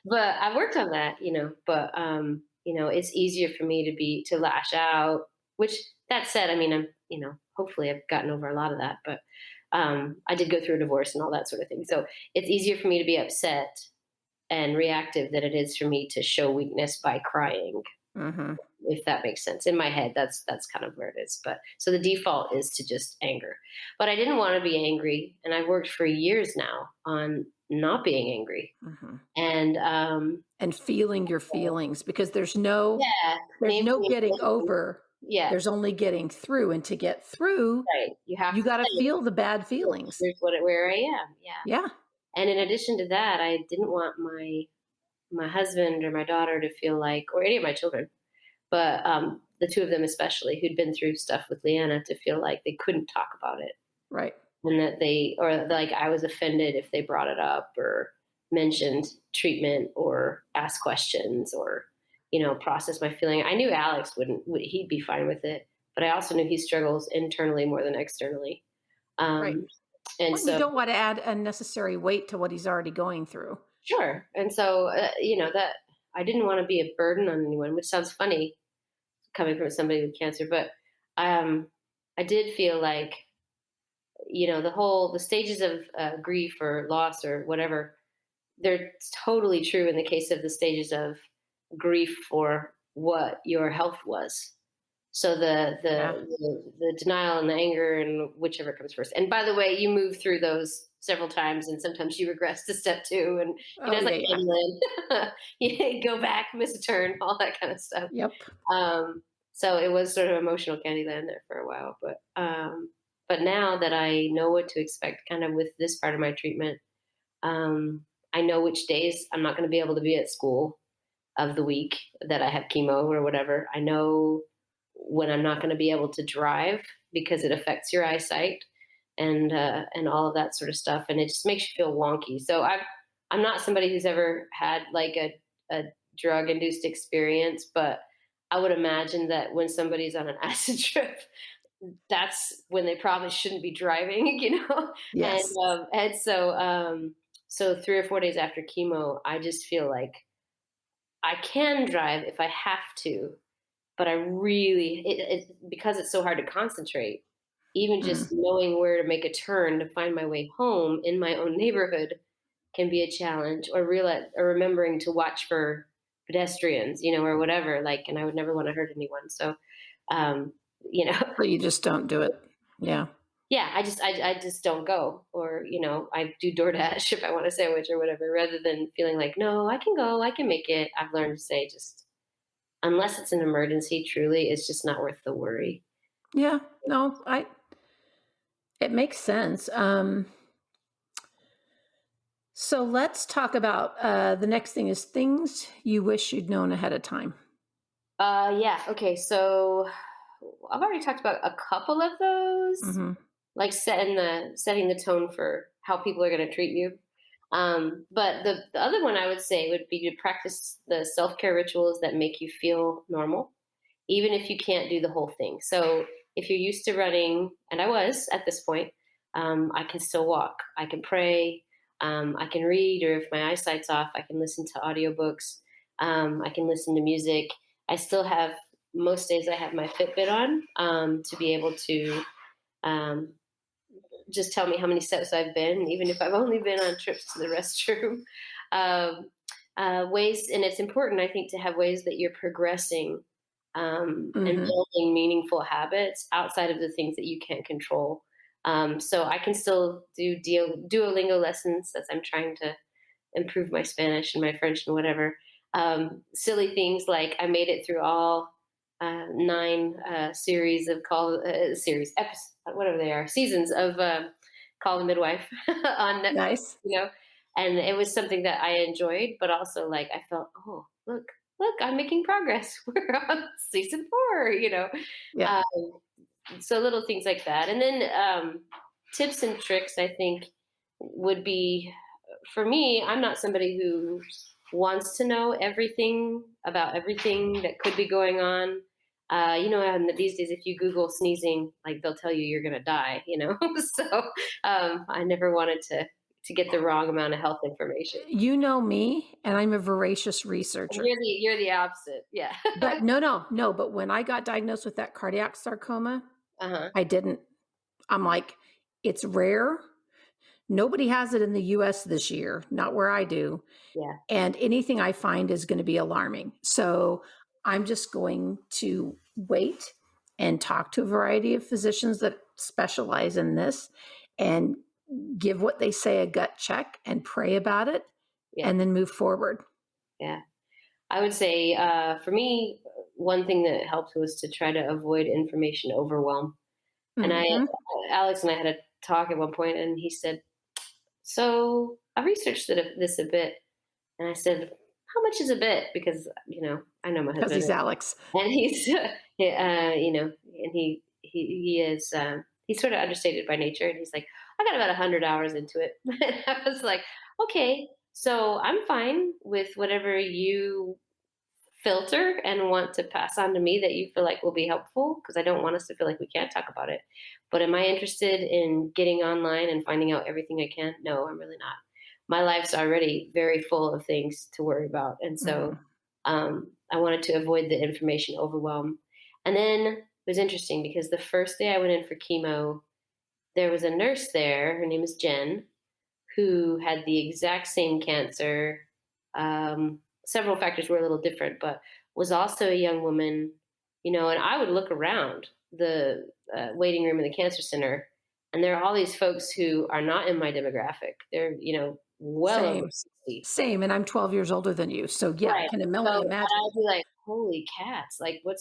But I've worked on that, but it's easier for me to lash out, which that said, I mean, hopefully I've gotten over a lot of that, but I did go through a divorce and all that sort of thing. So it's easier for me to be upset and reactive than it is for me to show weakness by crying, Mhm. if that makes sense. In my head, that's kind of where it is. But so the default is to just anger. But I didn't want to be angry, and I've worked for years now on not being angry. Mhm. And And feeling your feelings because yeah, there's naming no the getting emotions. over, Yeah, there's only getting through, and to get through, right. You have you to gotta say, feel the bad "Look, feelings. here's where I am." Yeah. Yeah, And in addition to that, I didn't want my husband or my daughter to feel like, or any of my children, but the two of them especially, who'd been through stuff with Leanna, to feel like they couldn't talk about it, right. and that or like I was offended if they brought it up or mentioned treatment or asked questions or process my feeling. I knew Alex he'd be fine with it, but I also knew he struggles internally more than externally. Right. um, and Well, you so don't wanna add unnecessary weight to what he's already going through. sure. And so that I didn't want to be a burden on anyone, which sounds funny coming from somebody with cancer, but um, I did feel like the stages of grief or loss or whatever, they're totally true in the case of the stages of grief for what your health was. So Yeah. the denial and the anger and whichever comes first. And by the way, you move through those several times, and sometimes you regress to step two, and Oh, it's yeah, like yeah. Penguin. You go back, miss a turn, all that kind of stuff. Yep. Um, so it was sort of emotional Candyland there for a while, but now that I know what to expect, kind of with this part of my treatment, um, I know which days I'm not going to be able to be at school of the week that I have chemo or whatever. I know when I'm not going to be able to drive because it affects your eyesight and all of that sort of stuff, and it just makes you feel wonky. So I'm not somebody who's ever had like a drug induced experience, but I would imagine that when somebody's on an acid trip, that's when they probably shouldn't be driving, and Yes. so 3 or 4 days after chemo, I just feel like I can drive if I have to, but I really because it's so hard to concentrate. Even Mm. just knowing where to make a turn to find my way home in my own neighborhood can be a challenge, or remembering to watch for pedestrians, or whatever. Like, and I would never want to hurt anyone. So, um, you know, So you just don't do it. Yeah. yeah, I just don't go, or I do DoorDash if I want a sandwich or whatever, rather than feeling like, no, I can go, I can make it. I've learned to say, just unless it's an emergency, truly, it's just not worth the worry. Yeah. No, I it makes sense. So let's talk about, the next thing is things you wish you'd known ahead of time. Yeah. Okay. So I've already talked about a couple of those, Mhm. like setting the tone for how people are going to treat you. But the other one I would say would be to practice the self care rituals that make you feel normal, even if you can't do the whole thing. So if you're used to running, and I was at this point, I can still walk. I can pray. I can read, or if my eyesight's off, I can listen to audiobooks. I can listen to music. I still have most days I have my Fitbit on, to be able to um, just tell me how many steps I've been, even if I've only been on trips to the restroom. Um, ways, and it's important, I think, to have ways that you're progressing, and Mhm. building meaningful habits outside of the things that you can't control. So I can still do Duolingo lessons as I'm trying to improve my Spanish and my French and whatever. Silly things like I made it through all nine series of call series episodes, whatever they are, seasons of Call the Midwife on Netflix, Nice. you know, and it was something that I enjoyed, but also like I felt, oh, look, I'm making progress. We're on season 4, you know. Yeah. Um, so little things like that, and then tips and tricks. I think would be for me. I'm not somebody who wants to know everything about everything that could be going on. And these days, if you Google sneezing, like they'll tell you you're going to die. So I never wanted to get the wrong amount of health information. You know me, and I'm a voracious And researcher. you're the opposite. Yeah. But no, no, no. But when I got diagnosed with that cardiac sarcoma, Uh-huh. I didn't. I'm like, it's rare. Nobody has it in the US this year, not where I do. Yeah. And anything I find is going to be alarming. So I'm just going to wait and talk to a variety of physicians that specialize in this and give what they say a gut check and pray about it Yeah. and then move forward. Yeah. I would say for me, one thing that helped was to try to avoid information overwhelm. And Hmm. Alex and I had a talk at one point, and he said, "So I researched this a bit," and I said, "How much is a bit?" Because I know my Because husband, he's Alex. and he's and he is he's sort of understated by nature, and he's like, "I got about 100 hours into it," and I was like, "Okay, so I'm fine with whatever you filter and want to pass on to me that you feel like will be helpful, because I don't want us to feel like we can't talk about it. But am I interested in getting online and finding out everything I can? No, I'm really not. My life's already very full of things to worry about. And so Hmm. I wanted to avoid the information overwhelm. And then it was interesting because the first day I went in for chemo, there was a nurse there. Her name is Jen, who had the exact same cancer. Several factors were a little different, but was also a young woman, and I would look around the waiting room in the cancer center, and there are all these folks who are not in my demographic. They're, well over Same. 60. Same. And I'm 12 years older than you. So yeah, I Right. can So only imagine. I'd be like, holy cats, like but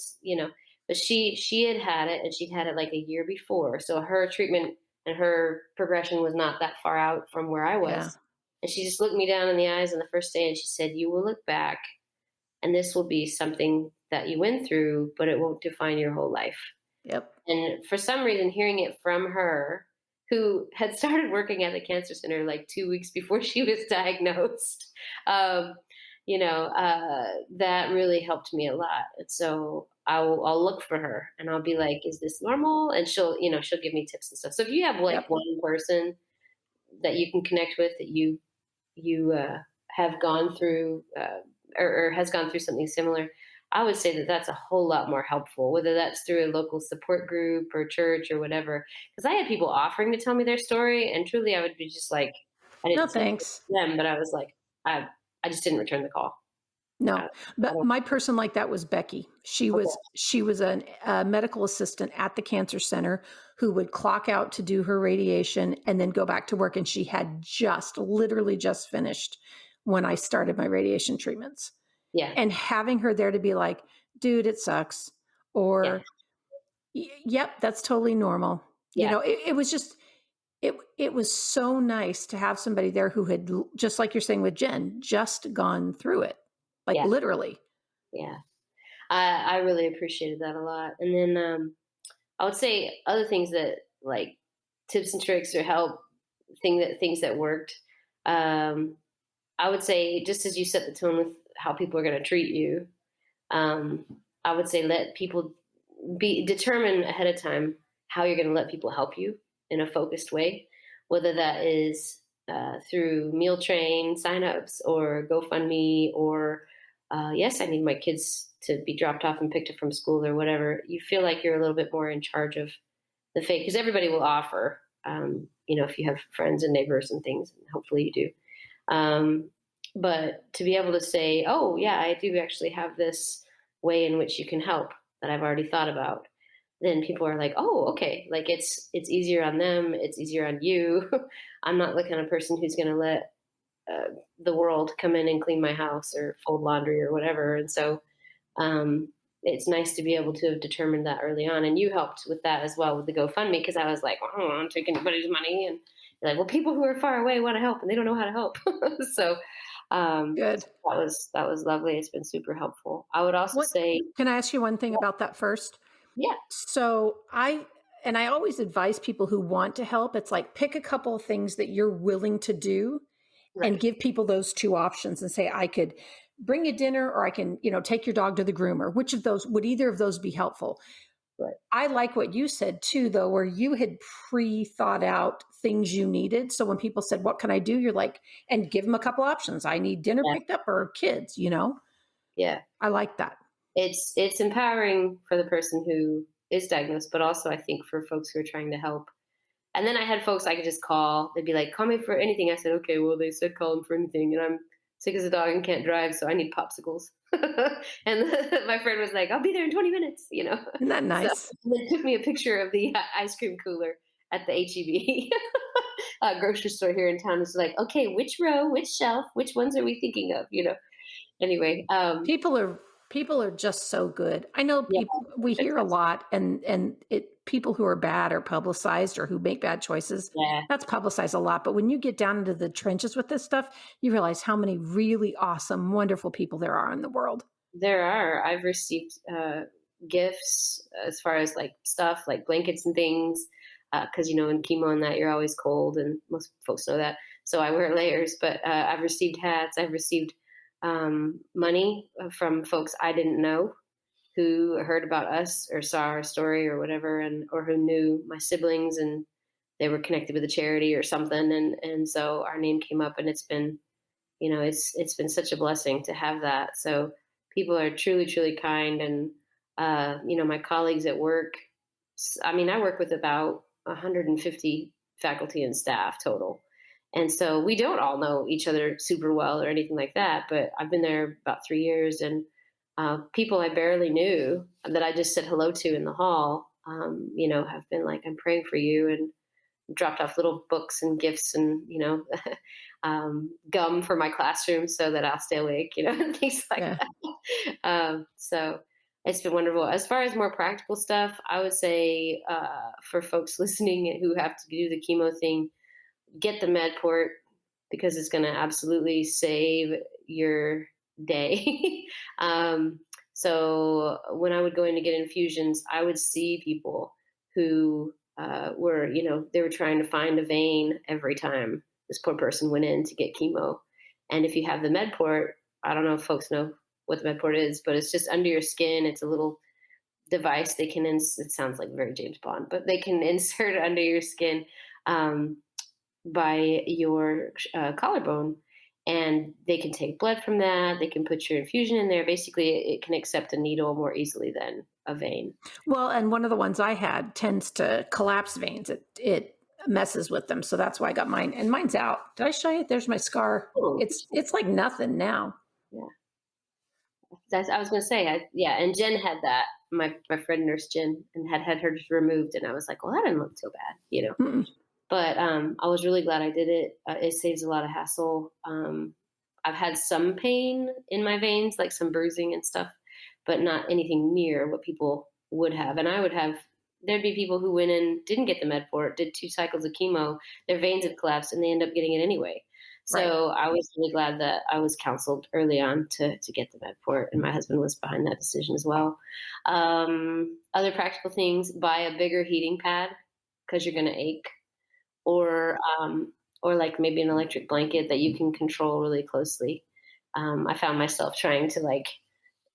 she had it, and she'd had it like a year before. So her treatment and her progression was not that far out from where I Yeah. was. And she just looked me down in the eyes on the first day, and she said, "You will look back, and this will be something that you went through, but it won't define your whole life." Yep. And for some reason, hearing it from her, who had started working at the cancer center like 2 weeks before she was diagnosed, um, that really helped me a lot. And so I'll look for her, and I'll be like, "Is this normal?" And she'll give me tips and stuff. So if you have like Yep. one person that you can connect with, that you have gone through or has gone through something similar, I would say that that's a whole lot more helpful, whether that's through a local support group or church or whatever. Because I had people offering to tell me their story, and truly, I would be just like, I No, didn't say thanks. them, but I was like, I just didn't return the call. No, I, I but don't. my person like that was Becky. She Okay. was she was a medical assistant at the cancer center who would clock out to do her radiation and then go back to work. And she had just literally just finished when I started my radiation treatments. Yeah. And having her there to be like, dude, it sucks, Yeah. or yep, that's totally normal. Yeah. It was just it was so nice to have somebody there who had just like you're saying with Jen, just gone through it, like Yeah. literally. Yeah. I really appreciated that a lot. And then I would say other things that like tips and tricks or help things that worked. Um, I would say, just as you set the tone with how people are going to treat you, um, I would say let people be determine ahead of time how you're going to let people help you in a focused way, whether that is through meal train signups or GoFundMe or yes, I need my kids to be dropped off and picked up from school or whatever. You feel like you're a little bit more in charge of the fate, because everybody will offer. If you have friends and neighbors and things, and hopefully you do. But to be able to say, "Oh, yeah, I do actually have this way in which you can help that I've already thought about," then people are like, "Oh, okay." Like it's easier on them. It's easier on you. I'm not the kind of person who's going to let the world come in and clean my house or fold laundry or whatever. And so um, it's nice to be able to have determined that early on. And you helped with that as well with the GoFundMe, because I was like, "Oh, I don't take anybody's money," and You're like, well, people who are far away want to help and they don't know how to help. so, Good. that was lovely. It's been super helpful. I would also What say, can I ask you one thing about that first? yeah, So I always advise people who want to help, it's like pick a couple of things that you're willing to do and right, give people those two options and say, I could bring you dinner or I can, take your dog to the groomer. Which of those would either of those be helpful? right, I like what you said too, though, where you had pre thought out things you needed. So when people said, what can I do? You're like, and give them a couple options. I need dinner yeah, picked up or kids. yeah. I like that. It's empowering for the person who is diagnosed, but also I think for folks who are trying to help. And then I had folks I could just call. They'd be like, "Call me for anything." I said, "Okay, well, they said call them for anything, and I'm sick as a dog and can't drive, so I need popsicles." and my friend was like, "I'll be there in 20 minutes," Isn't that So nice? they took me a picture of the ice cream cooler at the HEB grocery store here in town. It's like, okay, which row, which shelf, which ones are we thinking of? Anyway, People are people are just so good. I know yeah, people we hear a lot and it people who are bad are publicized or who make bad choices. yeah. That's publicized a lot, but when you get down into the trenches with this stuff, you realize how many really awesome, wonderful people there are in the world. There are. I've received gifts as far as like stuff like blankets and things, because in chemo and that you're always cold, and most folks know that. So I wear layers. But I've received hats. I've received money from folks I didn't know who heard about us or saw our story or whatever, and or who knew my siblings and they were connected with a charity or something, and so our name came up, and it's been such a blessing to have that. So people are truly, truly kind, and my colleagues at work. I mean, I work with about 150 faculty and staff total, and so we don't all know each other super well or anything like that. But I've been there about 3 years, and people I barely knew that I just said hello to in the hall, have been like, "I'm praying for you," and dropped off little books and gifts and gum for my classroom so that I'll stay awake, and things like Yeah. that. So it's been wonderful. As far as more practical stuff, I would say for folks listening who have to do the chemo thing, get the med port because it's going to absolutely save your day. So when I would go in to get infusions, I would see people who they were trying to find a vein every time this poor person went in to get chemo. And if you have the med port, I don't know if folks know what the med port is, but it's just under your skin. It's a little device they can, it sounds like very James Bond, but they can insert it under your skin by your collarbone. And they can take blood from that. They can put your infusion in there. Basically, it can accept a needle more easily than a vein. Well, and one of the ones I had tends to collapse veins. It messes with them. So that's why I got mine. And mine's out. Did I show you? There's my scar. Oh, It's like nothing now. yeah. I was going to say, yeah. And Jen had that. My friend nurse Jen, and had hers removed, and I was like, well, that didn't look so bad. Mm-mm. But I was really glad I did it. It saves a lot of hassle. I've had some pain in my veins, like some bruising and stuff, but not anything near what people would have. And I would have. There'd be people who went in, didn't get the med port, did 2 cycles of chemo, their veins had collapsed, and they end up getting it anyway. Right. So I was really glad that I was counseled early on to get the med port, and my husband was behind that decision as well. Other practical things: buy a bigger heating pad because you're going to ache, or like maybe an electric blanket that you can control really closely. I found myself trying to like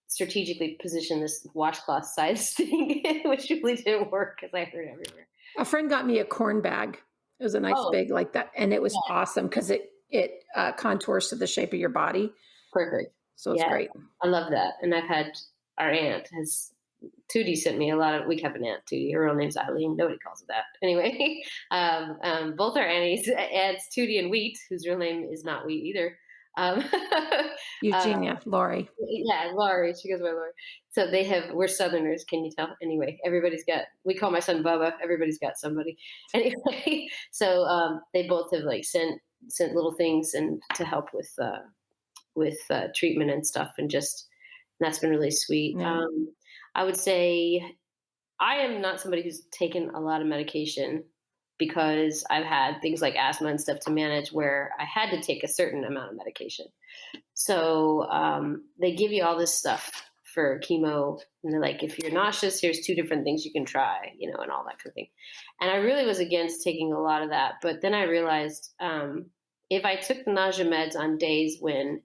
strategically position this washcloth size thing, which really didn't work because I hurt everywhere. A friend got me a corn bag. It was a nice Oh, big like that, and it was yeah, awesome because it contours to the shape of your body, perfect. so it's Yeah, great. I love that. And I've had our aunt has Tootie sent me a lot of. We have an aunt Tootie. Her real name's Eileen. Nobody calls her that. Anyway, both our aunts Tootie and Wheat, whose real name is not Wheat either. Um, uh, Eugenia, Lori. yeah, Laurie. She goes by Laurie. So we're Southerners. Can you tell? Anyway, we call my son Bubba. Everybody's got somebody. Anyway, so they both have like sent little things and to help with treatment and stuff, and that's been really sweet. Yeah. I would say I am not somebody who's taken a lot of medication because I've had things like asthma and stuff to manage where I had to take a certain amount of medication. So they give you all this stuff for chemo, and they're like, if you're nauseous, here's 2 different things you can try, and all that kind of thing. And I really was against taking a lot of that, but then I realized if I took the nausea meds on days when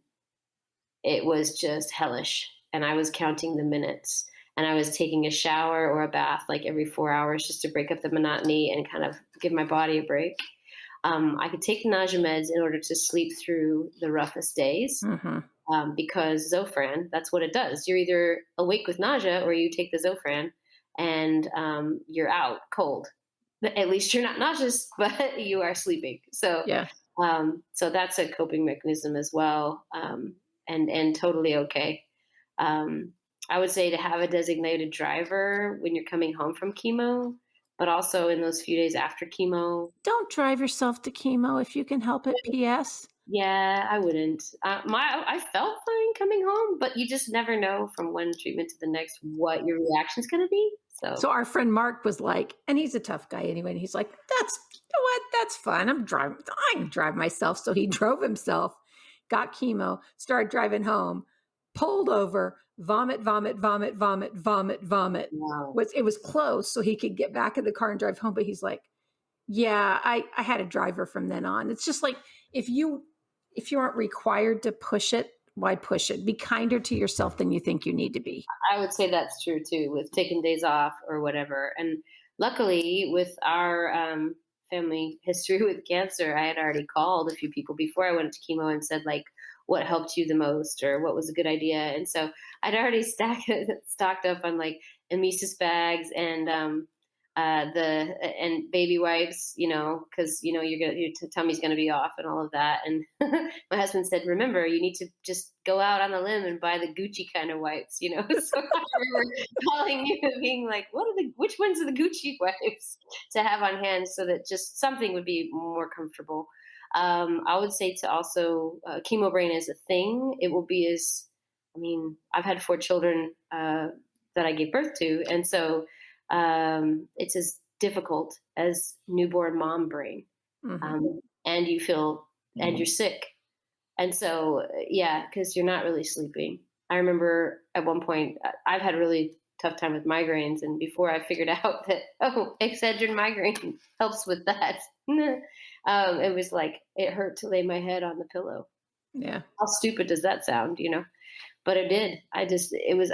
it was just hellish and I was counting the minutes and I was taking a shower or a bath like every 4 hours just to break up the monotony and kind of give my body a break. I could take the nausea meds in order to sleep through the roughest days Hmm. because Zofran, that's what it does. You're either awake with nausea or you take the Zofran and you're out cold. At least you're not nauseous, but you are sleeping. Yeah. So that's a coping mechanism as well, and totally okay. Um, I would say to have a designated driver when you're coming home from chemo, but also in those few days after chemo. Don't drive yourself to chemo if you can help it. PS. Yeah, I wouldn't. I felt fine coming home, but you just never know from one treatment to the next what your reaction's going to be. So So our friend Mark was like, and he's a tough guy anyway. And he's like, you know what? That's fine. I can drive myself. So he drove himself, got chemo, started driving home, pulled over, vomit, vomit, vomit, vomit, vomit, vomit. wow. It was close so he could get back in the car and drive home. But he's like, yeah, I had a driver from then on. It's just like if you aren't required to push it, why push it? Be kinder to yourself than you think you need to be. I would say that's true too, with taking days off or whatever. And luckily, with our family history with cancer, I had already called a few people before I went to chemo and said, like, what helped you the most or what was a good idea. And so I'd already stocked up on like emesis bags and and baby wipes, because your tummy's gonna be off and all of that. And my husband said, "Remember, you need to just go out on a limb and buy the Gucci kind of wipes." So I remember calling you and being like, which ones are the Gucci wipes to have on hand so that just something would be more comfortable." I would say to also chemo brain is a thing. It will be I've had 4 children that I gave birth to, and so it's as difficult as newborn mom brain. Hmm. And you feel, and you're sick. And so, yeah, because you're not really sleeping. I remember at one point, I've had a really tough time with migraines. And before I figured out that, Excedrin migraine helps with that, it was like, it hurt to lay my head on the pillow. Yeah. How stupid does that sound? But it did. It was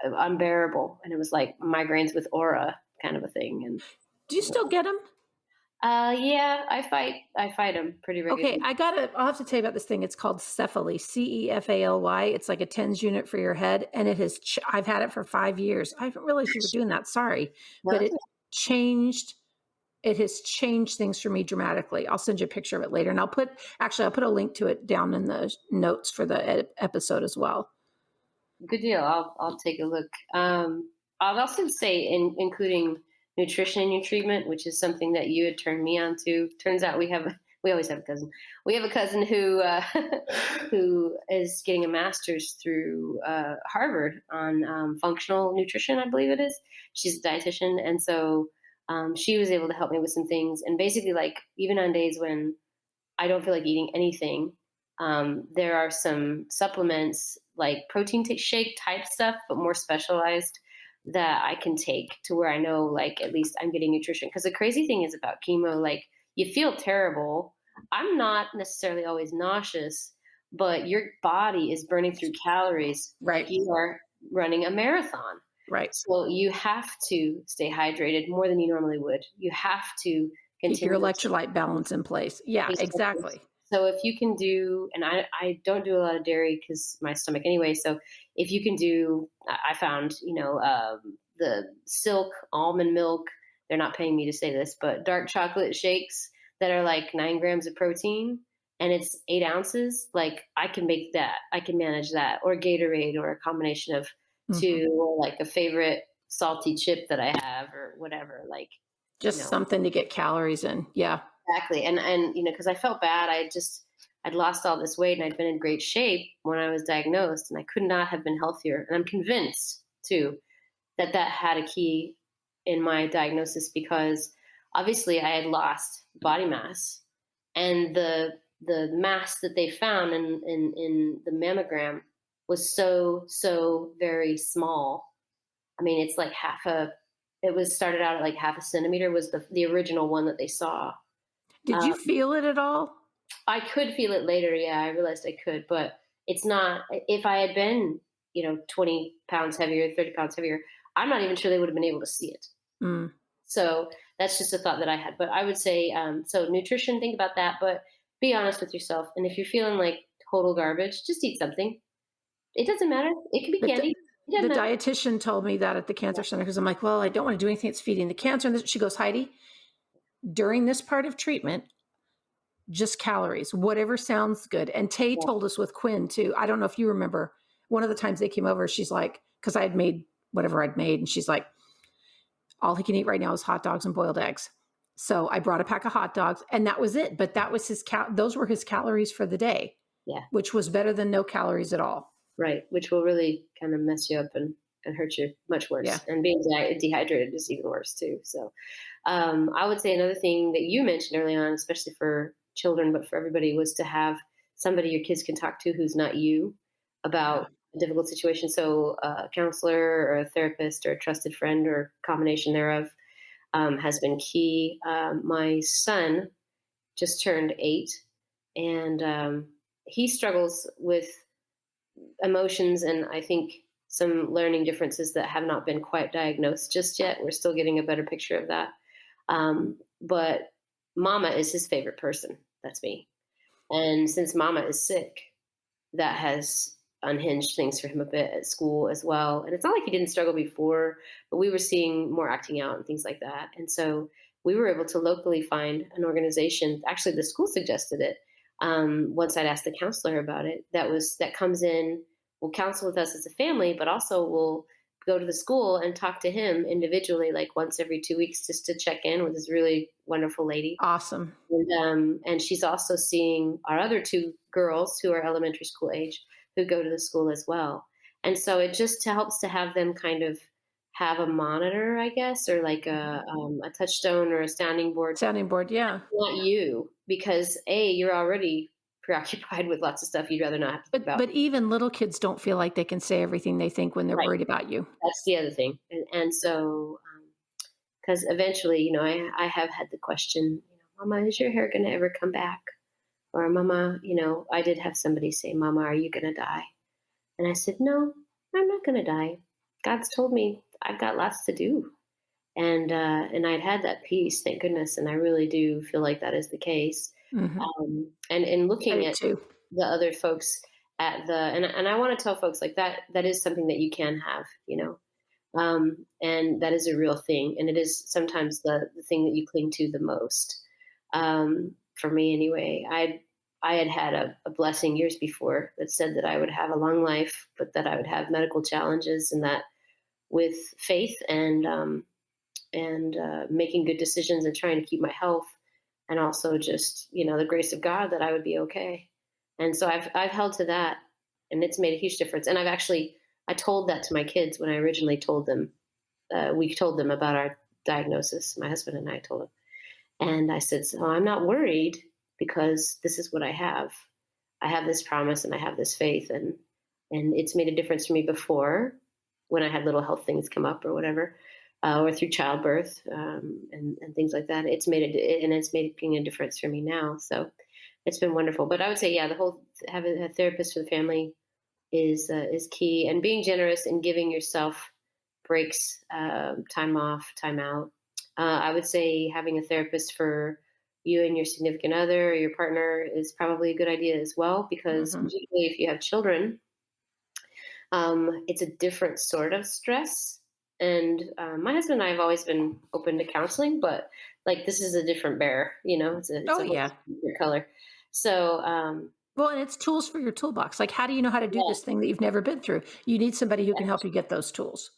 unbearable. And it was like migraines with aura kind of a thing. And Do you still get them? yeah, I fight them pretty Okay, regularly. I'll have to tell you about this thing. It's called Cefaly, CEFALY. It's like a TENS unit for your head. And I've had it for 5 years. I didn't realize you were doing that. Sorry. But No, changed, it has changed things for me dramatically. I'll send you a picture of it later. And I'll put a link to it down in the notes for the episode as well. good deal. I'll take a look. I'll also say including nutrition in your treatment, which is something that you had turned me on to. Turns out we always have a cousin. We have a cousin who who is getting a master's through Harvard on functional nutrition, I believe it is. She's a dietitian, and so she was able to help me with some things. And basically, like even on days when I don't feel like eating anything, there are some supplements like protein shake type stuff, but more specialized that I can take to where I know, like, at least I'm getting nutrition. Because the crazy thing is about chemo, like, you feel terrible. I'm not necessarily always nauseous, but your body is burning through calories like Right. you are running a marathon. Right. So you have to stay hydrated more than you normally would. You have to Keep your continue electrolyte balance in place. Yeah, to. exactly. So if you can do, and I don't do a lot of dairy because my stomach anyway. So if you can do, I found, the silk almond milk, they're not paying me to say this, but dark chocolate shakes that are like 9 grams of protein and it's 8 ounces. Like I can make that, I can manage that, or Gatorade, or a combination of Mhm. two, or like a favorite salty chip that I have or whatever. Like, you Just know, something to get calories in. Yeah. exactly. And because I felt bad. I'd lost all this weight and I'd been in great shape when I was diagnosed, and I could not have been healthier. And I'm convinced too that that had a key in my diagnosis because obviously I had lost body mass, and the mass that they found in the mammogram was so very small. I mean, it's like it was started out at like half a centimeter was the original one that they saw. Did Um, you feel it at all? I could feel it later. Yeah, I realized I could, but it's not. If I had been, 20 pounds heavier, 30 pounds heavier, I'm not even sure they would have been able to see it. Mm. So that's just a thought that I had. But I would say, so nutrition, think about that, but be honest with yourself. And if you're feeling like total garbage, just eat something. It doesn't matter. It could be The, candy. It doesn't the matter. dietitian told me that at the Yeah. cancer center because I'm like, well, I don't want to do anything that's feeding the cancer. And she goes, Heidi, during this part of treatment, just calories, whatever sounds good. And Tay Yeah. told us with Quinn too. I don't know if you remember one of the times they came over, she's like, because I had made whatever I'd made, and she's like, all he can eat right now is hot dogs and boiled eggs. So I brought a pack of hot dogs, and that was it. But that was those were his calories for the day, Yeah. which was better than no calories at all. Right. Which will really kind of mess you up and hurt you much Yeah. worse. And being dehydrated is even worse too. So I would say another thing that you mentioned early on, especially for children, but for everybody, was to have somebody your kids can talk to who's not you Yeah. about a difficult situation. So a counselor or a therapist or a trusted friend or combination thereof has been key. My son just turned 8, and he struggles with emotions, and I think some learning differences that have not been quite diagnosed just yet. We're still getting a better picture of that. But mama is his favorite person. That's me. And since mama is sick, that has unhinged things for him a bit at school as well. And it's not like he didn't struggle before, but we were seeing more acting out and things like that. And so we were able to locally find an organization. Actually, the school suggested it. Once I'd asked the counselor about it, that comes in, will counsel with us as a family, but also will go to the school and talk to him individually, like once every 2 weeks, just to check in with this really wonderful lady. Awesome. And she's also seeing our other 2 girls who are elementary school age who go to the school as well. And so it just helps to have them kind of have a monitor, I guess, or like a touchstone or a sounding board. Sounding board. Yeah. Not you, because you're already preoccupied with lots of stuff you'd rather not have to think about. But even little kids don't feel like they can say everything they think when they're Right. worried about you. That's the other thing. And so, because eventually, I have had the question, Mama, is your hair going to ever come back? Or Mama, I did have somebody say, Mama, are you going to die? And I said, no, I'm not going to die. God's told me I've got lots to do. And I'd had that peace, thank goodness. And I really do feel like that is the case. Mm-hmm. And in I looking do at too. the other folks and I want to tell folks like that is something that you can have, and that is a real thing. And it is sometimes the thing that you cling to the most. For me anyway, I had a blessing years before that said that I would have a long life, but that I would have medical challenges, and that with faith and making good decisions and trying to keep my health, and also just the grace of God, that I would be okay. And so I've held to that, and it's made a huge difference. And I told that to my kids when I originally told them. We told them about our diagnosis. My husband and I told them, and I said, "So I'm not worried, because this is what I have. I have this promise, and I have this faith, and it's made a difference for me before, when I had little health things come up or whatever, or through childbirth, and things like that. It's making a difference for me now. So it's been wonderful. But I would say, yeah, the whole having a therapist for the family is key, and being generous and giving yourself breaks, time off, time out. I would say having a therapist for you and your significant other or your partner is probably a good idea as well, because Mm-hmm. particularly if you have children, it's a different sort of stress. And my husband and I have always been open to counseling, but like this is a different bear, it's Oh a whole yeah. different color. So Well, and it's tools for your toolbox. Like, how do you know how to do yeah, this thing that you've never been through? You need somebody who can that's help you get those tools.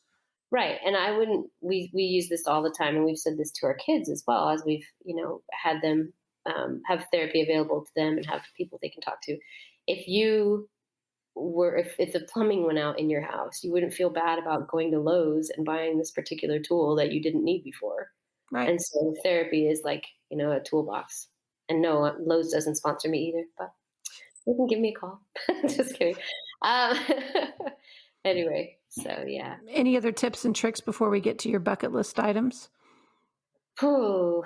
right. And I wouldn't. We use this all the time, and we've said this to our kids as well, as we've had them have therapy available to them and have people they can talk to. If you if the plumbing went out in your house, you wouldn't feel bad about going to Lowe's and buying this particular tool that you didn't need before. Right. And so therapy is like, a toolbox. And no, Lowe's doesn't sponsor me either, but you can give me a call. Just kidding. Um, anyway, so yeah. Any other tips and tricks before we get to your bucket list items? Whew,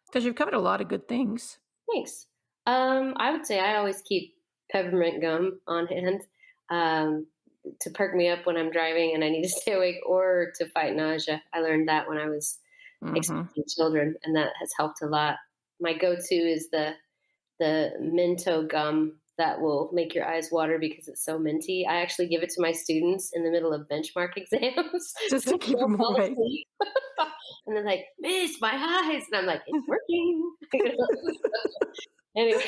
Because you've covered a lot of good things. thanks. I would say I always keep peppermint gum on hand, um, to perk me up when I'm driving and I need to stay awake, or to fight nausea. I learned that when I was Hmm. expecting children, and that has helped a lot. My go-to is the Minto gum that will make your eyes water because it's so minty. I actually give it to my students in the middle of benchmark exams Just so to keep they'll them fall away. asleep. And they're like, "Miss, my eyes," and I'm like, "It's working." Anyway,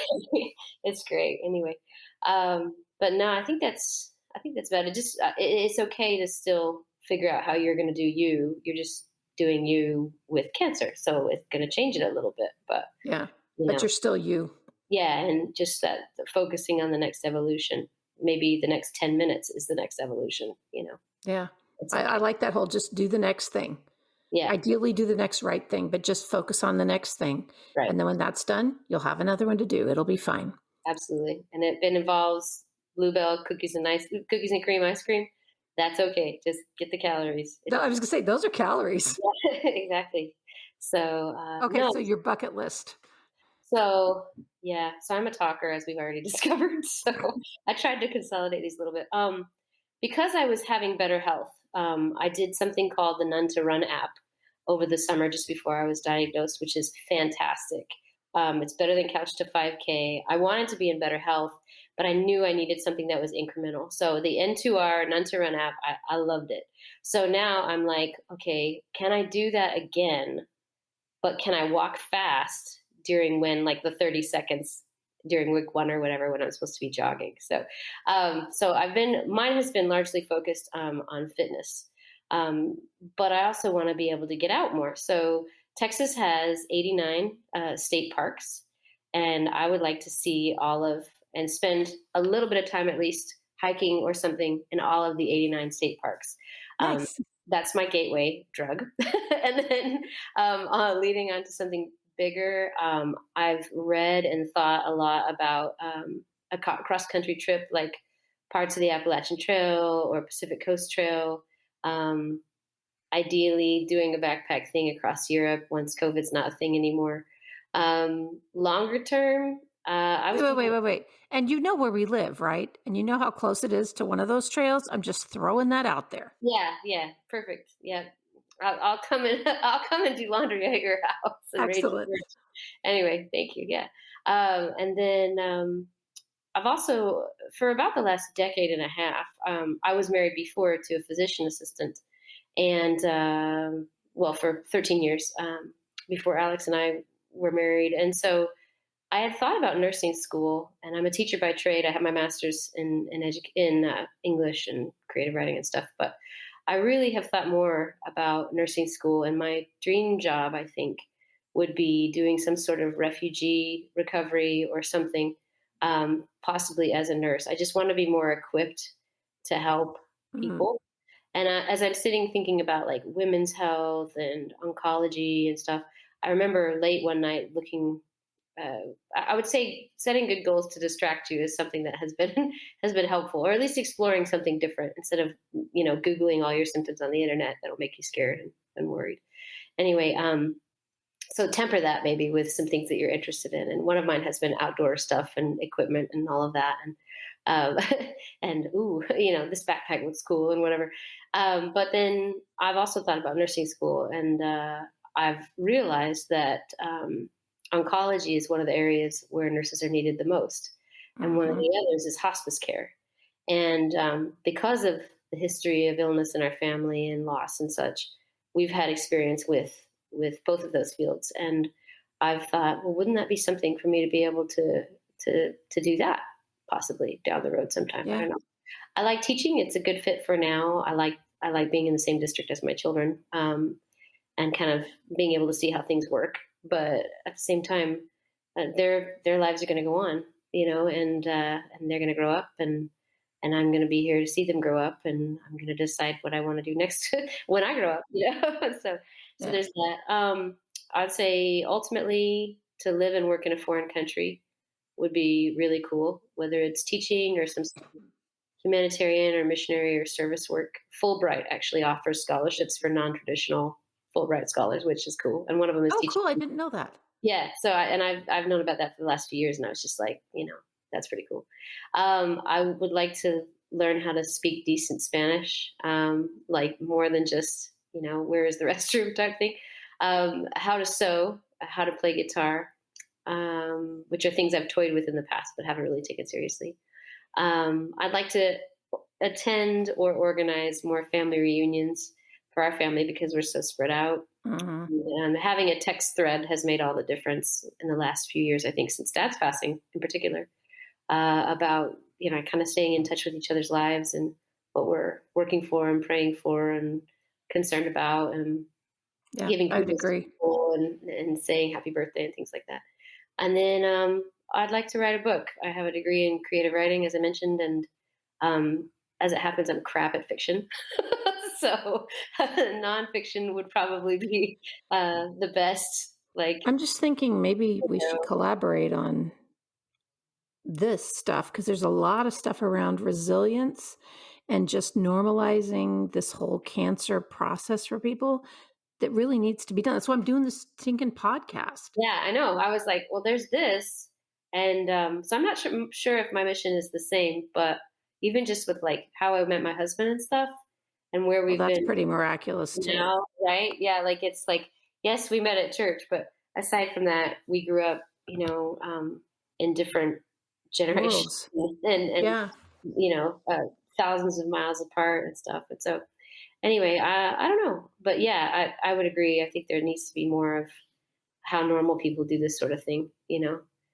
it's great. Anyway, but no, I think that's about it. Just it's okay to still figure out how you're going to do you. You're just doing you with cancer, so it's going to change it a little bit. But Yeah. you But know, you're still you. yeah, and just that focusing on the next evolution. Maybe the next 10 minutes is the next evolution. Yeah. It's I okay. like that whole just do the next thing. Yeah, Ideally, do the next right thing, but just focus on the next thing. right. And then when that's done, you'll have another one to do. It'll be fine. Absolutely. And it involves Bluebell cookies and cream ice cream. That's okay. Just get the calories. No, I was going to say, those are calories. Exactly. So, Okay. no, So your bucket list. so yeah, so I'm a talker, as we've already discovered. So I tried to consolidate these a little bit. Because I was having better health, I did something called the None to Run app over the summer just before I was diagnosed, which is fantastic. It's better than Couch to 5K. I wanted to be in better health, but I knew I needed something that was incremental. So the N2R None to Run app, I loved it. So now I'm like, okay, can I do that again? But can I walk fast during when like the 30 seconds during week one or whatever when I'm supposed to be jogging? So mine has been largely focused on fitness, um, but I also want to be able to get out more. So Texas has 89 state parks, and I would like to see all of and spend a little bit of time at least hiking or something in all of the 89 state parks. Um, Nice. that's my gateway drug. And then leading on to something bigger, I've read and thought a lot about a cross country trip, like parts of the Appalachian Trail or Pacific Coast Trail. Um, Ideally, doing a backpack thing across Europe once COVID's not a thing anymore. Longer term, I was Wait, wait, wait, thinking, wait, wait. And you know where we live, right? And you know how close it is to one of those trails? I'm just throwing that out there. yeah, yeah, perfect, yeah. I'll come and I'll come and do laundry at your house and raid your Excellent. fridge. Anyway, thank you. Yeah. And then I've also, for about the last decade and a half, I was married before to a physician assistant. And, well, for 13 years before Alex and I were married. And so I had thought about nursing school, and I'm a teacher by trade. I have my master's in English and creative writing and stuff. But I really have thought more about nursing school, and my dream job, I think, would be doing some sort of refugee recovery or something, possibly as a nurse. I just want to be more equipped to help Mhm. people. And as I'm sitting thinking about like women's health and oncology and stuff, I remember late one night looking. I would say setting good goals to distract you is something that has been has been helpful, or at least exploring something different instead of googling all your symptoms on the internet. That'll make you scared and worried. Anyway, so temper that maybe with some things that you're interested in. And one of mine has been outdoor stuff and equipment and all of that. And and ooh, this backpack looks cool and whatever. But then I've also thought about nursing school, and I've realized that oncology is one of the areas where nurses are needed the most, and one of Mhm. the others is hospice care. And because of the history of illness in our family and loss and such, we've had experience with both of those fields. And I've thought, well, wouldn't that be something for me to be able to do that possibly down the road sometime? I Yeah. don't know. I like teaching; it's a good fit for now. I like being in the same district as my children, and kind of being able to see how things work. But at the same time, their lives are going to go on, and they're going to grow up, and I'm going to be here to see them grow up, and I'm going to decide what I want to do next when I grow up. So Yeah. there's that. I'd say ultimately to live and work in a foreign country would be really cool, whether it's teaching or some humanitarian or missionary or service work. Fulbright actually offers scholarships for non-traditional Fulbright scholars, which is cool. And one of them is Oh, teaching. cool. I didn't know that. Yeah. So I've known about that for the last few years, and I was just like, that's pretty cool. I would like to learn how to speak decent Spanish, like more than just where is the restroom type thing. How to sew, how to play guitar, which are things I've toyed with in the past but haven't really taken seriously. I'd like to attend or organize more family reunions for our family because we're so spread out. Hmm. And having a text thread has made all the difference in the last few years, I think, since Dad's passing in particular, about, kind of staying in touch with each other's lives and what we're working for and praying for and concerned about and Yeah, giving I would kudos to agree. people and saying happy birthday and things like that. And then I'd like to write a book. I have a degree in creative writing, as I mentioned, and um, as it happens, I'm crap at fiction. So nonfiction would probably be the best. Like, I'm just thinking maybe you we should know, collaborate on this stuff because there's a lot of stuff around resilience and just normalizing this whole cancer process for people that really needs to be done. That's why I'm doing this stinking podcast. yeah, I know. I was like, well, there's this, and so I'm not sure if my mission is the same, but even just with like how I met my husband and stuff, and where Well, we've that's been pretty miraculous too. now, right? Yeah, like it's like, yes, we met at church, but aside from that, we grew up, in different generations Worlds. and Yeah. thousands of miles apart and stuff. And so, anyway, I don't know, but yeah, I would agree. I think there needs to be more of how normal people do this sort of thing.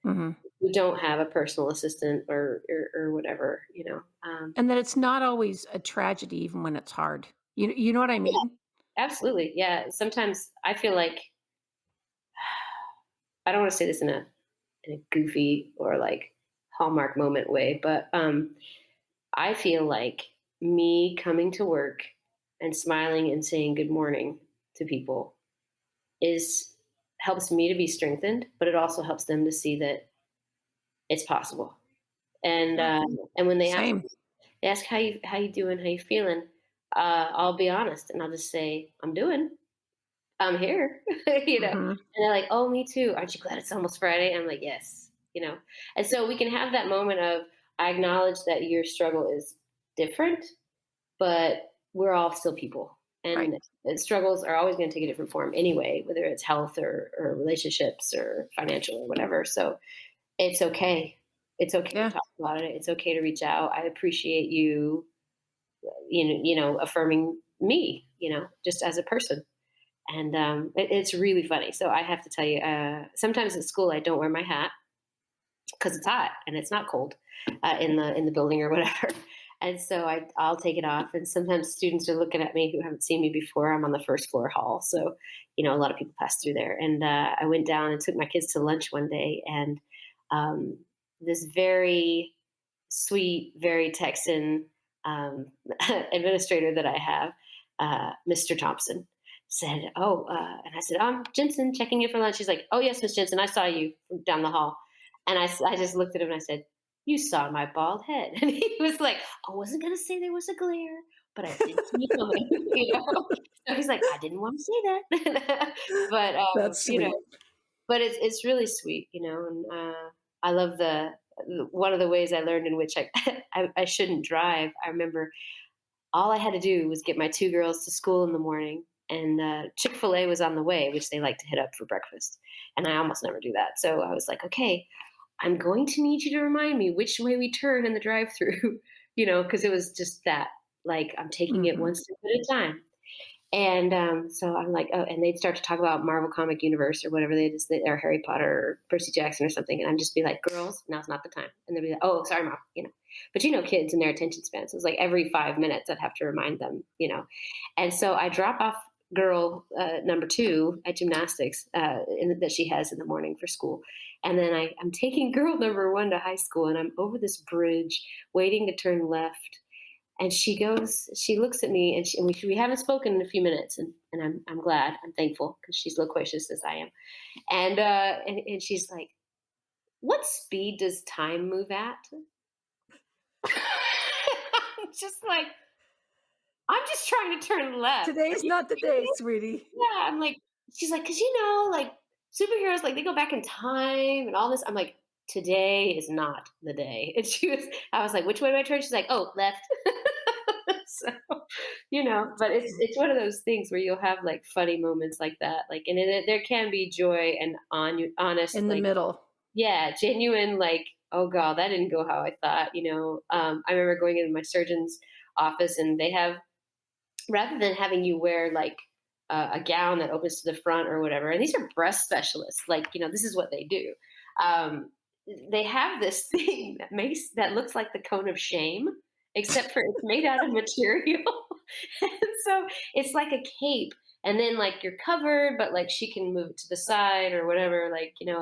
Hmm. We don't have a personal assistant or whatever. And that it's not always a tragedy, even when it's hard. You know what I Yeah, mean? absolutely. Yeah, sometimes I feel like I don't want to say this in a goofy or like Hallmark moment way, but I feel like me coming to work and smiling and saying good morning to people is helps me to be strengthened, but it also helps them to see that it's possible. And Yeah. and when Same. they ask how you doing, how you feeling, I'll be honest and I'll just say I'm doing. I'm here, Hmm. And they're like, "Oh, me too. Aren't you glad it's almost Friday?" I'm like, "Yes." And so we can have that moment of I acknowledge that your struggle is different, but we're all still people, Right. and struggles are always going to take a different form anyway, whether it's health or relationships or financial or whatever. So it's okay. It's okay to Yeah. talk about it. It's okay to reach out. I appreciate you, affirming me, just as a person. And it's really funny. So I have to tell you, sometimes at school I don't wear my hat because it's hot and it's not cold in the building or whatever. And so I'll take it off. And sometimes students are looking at me who haven't seen me before. I'm on the first floor hall, so a lot of people pass through there. And I went down and took my kids to lunch one day, and um, this very sweet, very Texan um, administrator that I have, Mr. Thompson, said, "Oh," and I said, "I'm Jensen, checking in for lunch." She's like, "Oh yes, Miss Jensen, I saw you from down the hall." And I just looked at him and I said, "You saw my bald head." And he was like, "I wasn't going to say there was a glare, but I did see you coming." So he's like, "I didn't want to say that." But, That's sweet. but it's really sweet, and I love one of the ways I learned in which I shouldn't drive. I remember all I had to do was get my two girls to school in the morning, and Chick-fil-A was on the way, which they like to hit up for breakfast. And I almost never do that. So I was like, okay, I'm going to need you to remind me which way we turn in the drive through, because it was just that, like, I'm taking it Hmm. one step at a time. And so I'm like, oh, and they'd start to talk about Marvel Comic Universe or whatever or Harry Potter or Percy Jackson or something. And I'd just be like, girls, now's not the time. And they'd be like, oh, sorry, mom. But kids and their attention spans. So it was like every 5 minutes I'd have to remind them. And so I drop off girl number two at gymnastics that she has in the morning for school. And then I'm taking girl number one to high school, and I'm over this bridge waiting to turn left. And she looks at me, and we haven't spoken in a few minutes, and I'm glad, I'm thankful, because she's loquacious as I am. And she's like, "What speed does time move at?" I'm just like, I'm just trying to turn left. Are Today's you not the day, serious? sweetie. Yeah, I'm like, she's like, because like superheroes, like they go back in time and all this. I'm like, today is not the day. And I was like, which way do I turn? She's like, oh, left. So, but it's one of those things where you'll have like funny moments like that, like, and there can be joy and honest, In the like, middle. yeah, genuine, like, oh god, that didn't go how I thought. I remember going into my surgeon's office, and they have, rather than having you wear like a gown that opens to the front or whatever, and these are breast specialists, like, this is what they do. Um, they have this thing that looks like the cone of shame, except for it's made out of material. And so it's like a cape, and then like you're covered, but like she can move it to the side or whatever, like, and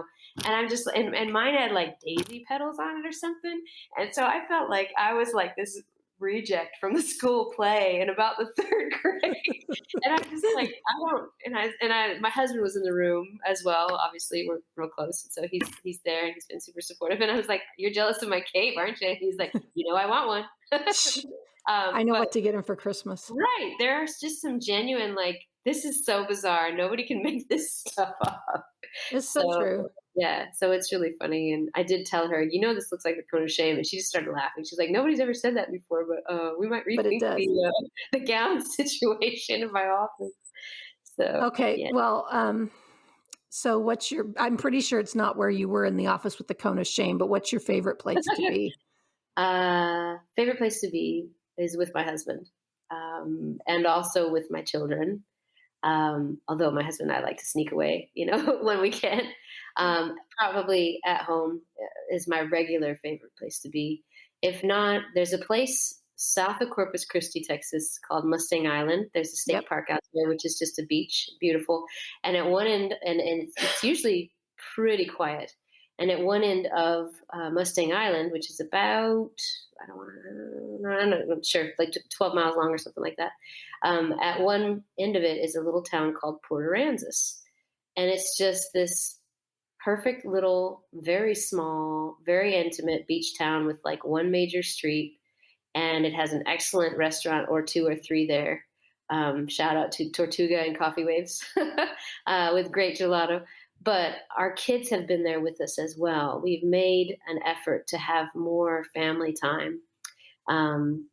I'm just, and mine had like daisy petals on it or something. And so I felt like I was like this reject from the school play in about the third grade. And I'm just like, I don't, my husband was in the room as well. Obviously, we're real close, and so he's there, and he's been super supportive. And I was like, "You're jealous of my cape, aren't you?" And he's like, "I want one." Shh, I know But what to get him for Christmas. right, there's just some genuine, like, this is so bizarre. Nobody can make this stuff up. It's so So true, yeah, so it's really funny. And I did tell her, this looks like the cone of shame, and she just started laughing. She's like, nobody's ever said that before, but we might but it rethink does. the gown situation in my office. So Okay, yeah. well, so what's I'm pretty sure it's not where you were in the office with the cone of shame, but what's your favorite place to be? Favorite place to be is with my husband, and also with my children. Although my husband and I like to sneak away, when we can. Probably at home is my regular favorite place to be. If not, there's a place south of Corpus Christi, Texas, called Mustang Island. There's a state Yep, park out there, which is just a beach, beautiful. And at one end, and it's usually pretty quiet. And at one end of Mustang Island, which is about, I don't want to, I'm not sure, like 12 miles long or something like that. At one end of it is a little town called Port Aransas. And it's just this perfect little, very small, very intimate beach town with like one major street. And it has an excellent restaurant or two or three there. Shout out to Tortuga and Coffee Waves with great gelato. But our kids have been there with us as well. We've made an effort to have more family time. Um,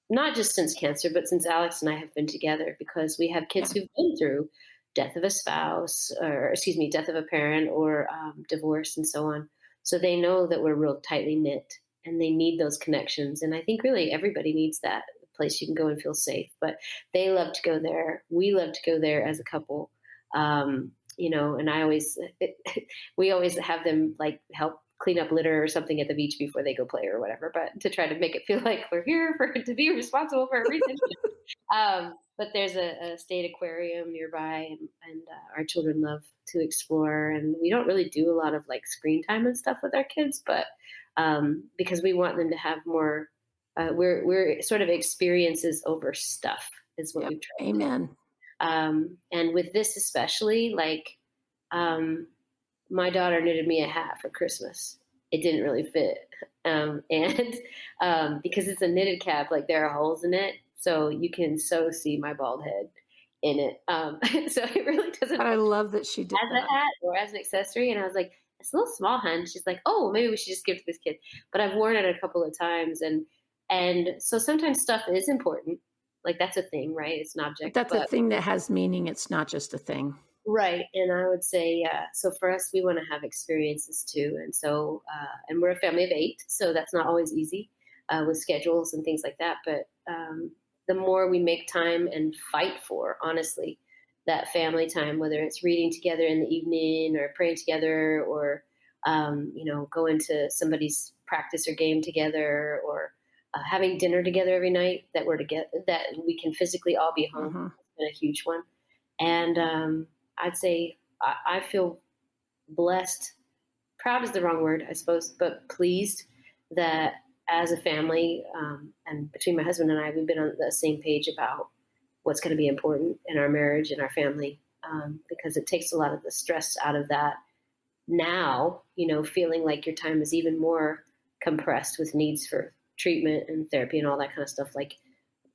Not just since cancer, but since Alex and I have been together, because we have kids yeah, who've been through death of a spouse, or excuse me, death of a parent, or divorce, and so on. So they know that we're real tightly knit, and they need those connections. And I think really everybody needs that, a place you can go and feel safe. But they love to go there. We love to go there as a couple. And we always have them like help clean up litter or something at the beach before they go play or whatever, but to try to make it feel like we're here to be responsible for a reason. But there's a state aquarium nearby, and our children love to explore. And we don't really do a lot of like screen time and stuff with our kids, but because we want them to have more, we're sort of experiences over stuff is what yep, we've tried to do. amen. And with this especially, like, um, my daughter knitted me a hat for Christmas. It didn't really fit. And because it's a knitted cap, like there are holes in it. So you can so see my bald head in it. So it really doesn't But I function love that she did as a that. hat or as an accessory. And I was like, it's a little small, hun. She's like, oh, maybe we should just give it to this kid. But I've worn it a couple of times. And so sometimes stuff is important. Like that's a thing, right? It's an But object. that's a But thing that has meaning. It's not just a thing. right. And I would say, yeah. So for us, we want to have experiences too. And so, and we're a family of 8, so that's not always easy with schedules and things like that. But the more we make time and fight for, honestly, that family time, whether it's reading together in the evening or praying together, or, going to somebody's practice or game together, or having dinner together every night, that we're together, that we can physically all be home. Hmm. It's been a huge one. And I'd say I feel blessed. Proud is the wrong word, I suppose, but pleased that as a family, and between my husband and I, we've been on the same page about what's going to be important in our marriage and our family, because it takes a lot of the stress out of that now, feeling like your time is even more compressed with needs for treatment and therapy and all that kind of stuff. Like,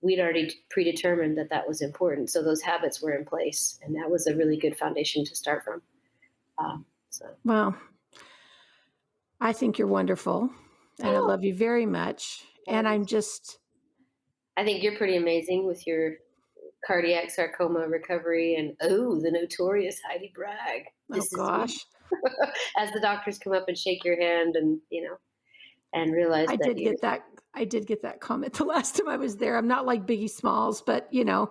we'd already predetermined that that was important. So those habits were in place, and that was a really good foundation to start from. So, Well, I think you're wonderful and I love you very much. And I'm just, I think you're pretty amazing with your cardiac sarcoma recovery and, the notorious Heidi Bragg. oh This is me. gosh, As the doctors come up and shake your hand and, and realize I that did you're, get that. I did get that comment the last time I was there. I'm not like Biggie Smalls, but yeah.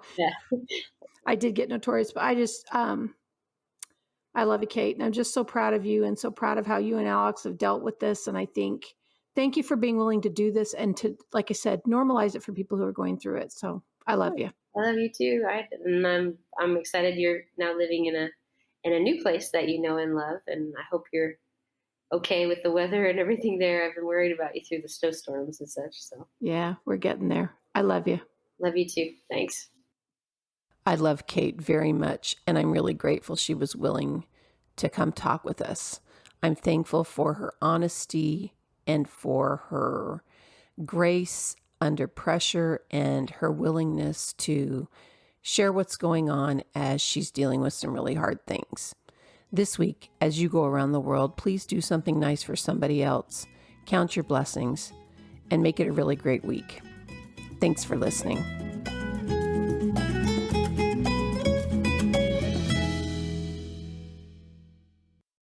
I did get notorious, but I just, I love you, Kate. And I'm just so proud of you and so proud of how you and Alex have dealt with this. And I think, thank you for being willing to do this and to, like I said, normalize it for people who are going through it. So I love you. I love you too. And I'm excited you're now living in a new place that you know and love. And I hope you're okay with the weather and everything there. I've been worried about you through the snowstorms and such. So Yeah, we're getting there. I love you. love you too. Thanks. I love Kate very much, and I'm really grateful she was willing to come talk with us. I'm thankful for her honesty and for her grace under pressure and her willingness to share what's going on as she's dealing with some really hard things. This week, as you go around the world, please do something nice for somebody else. Count your blessings and make it a really great week. Thanks for listening.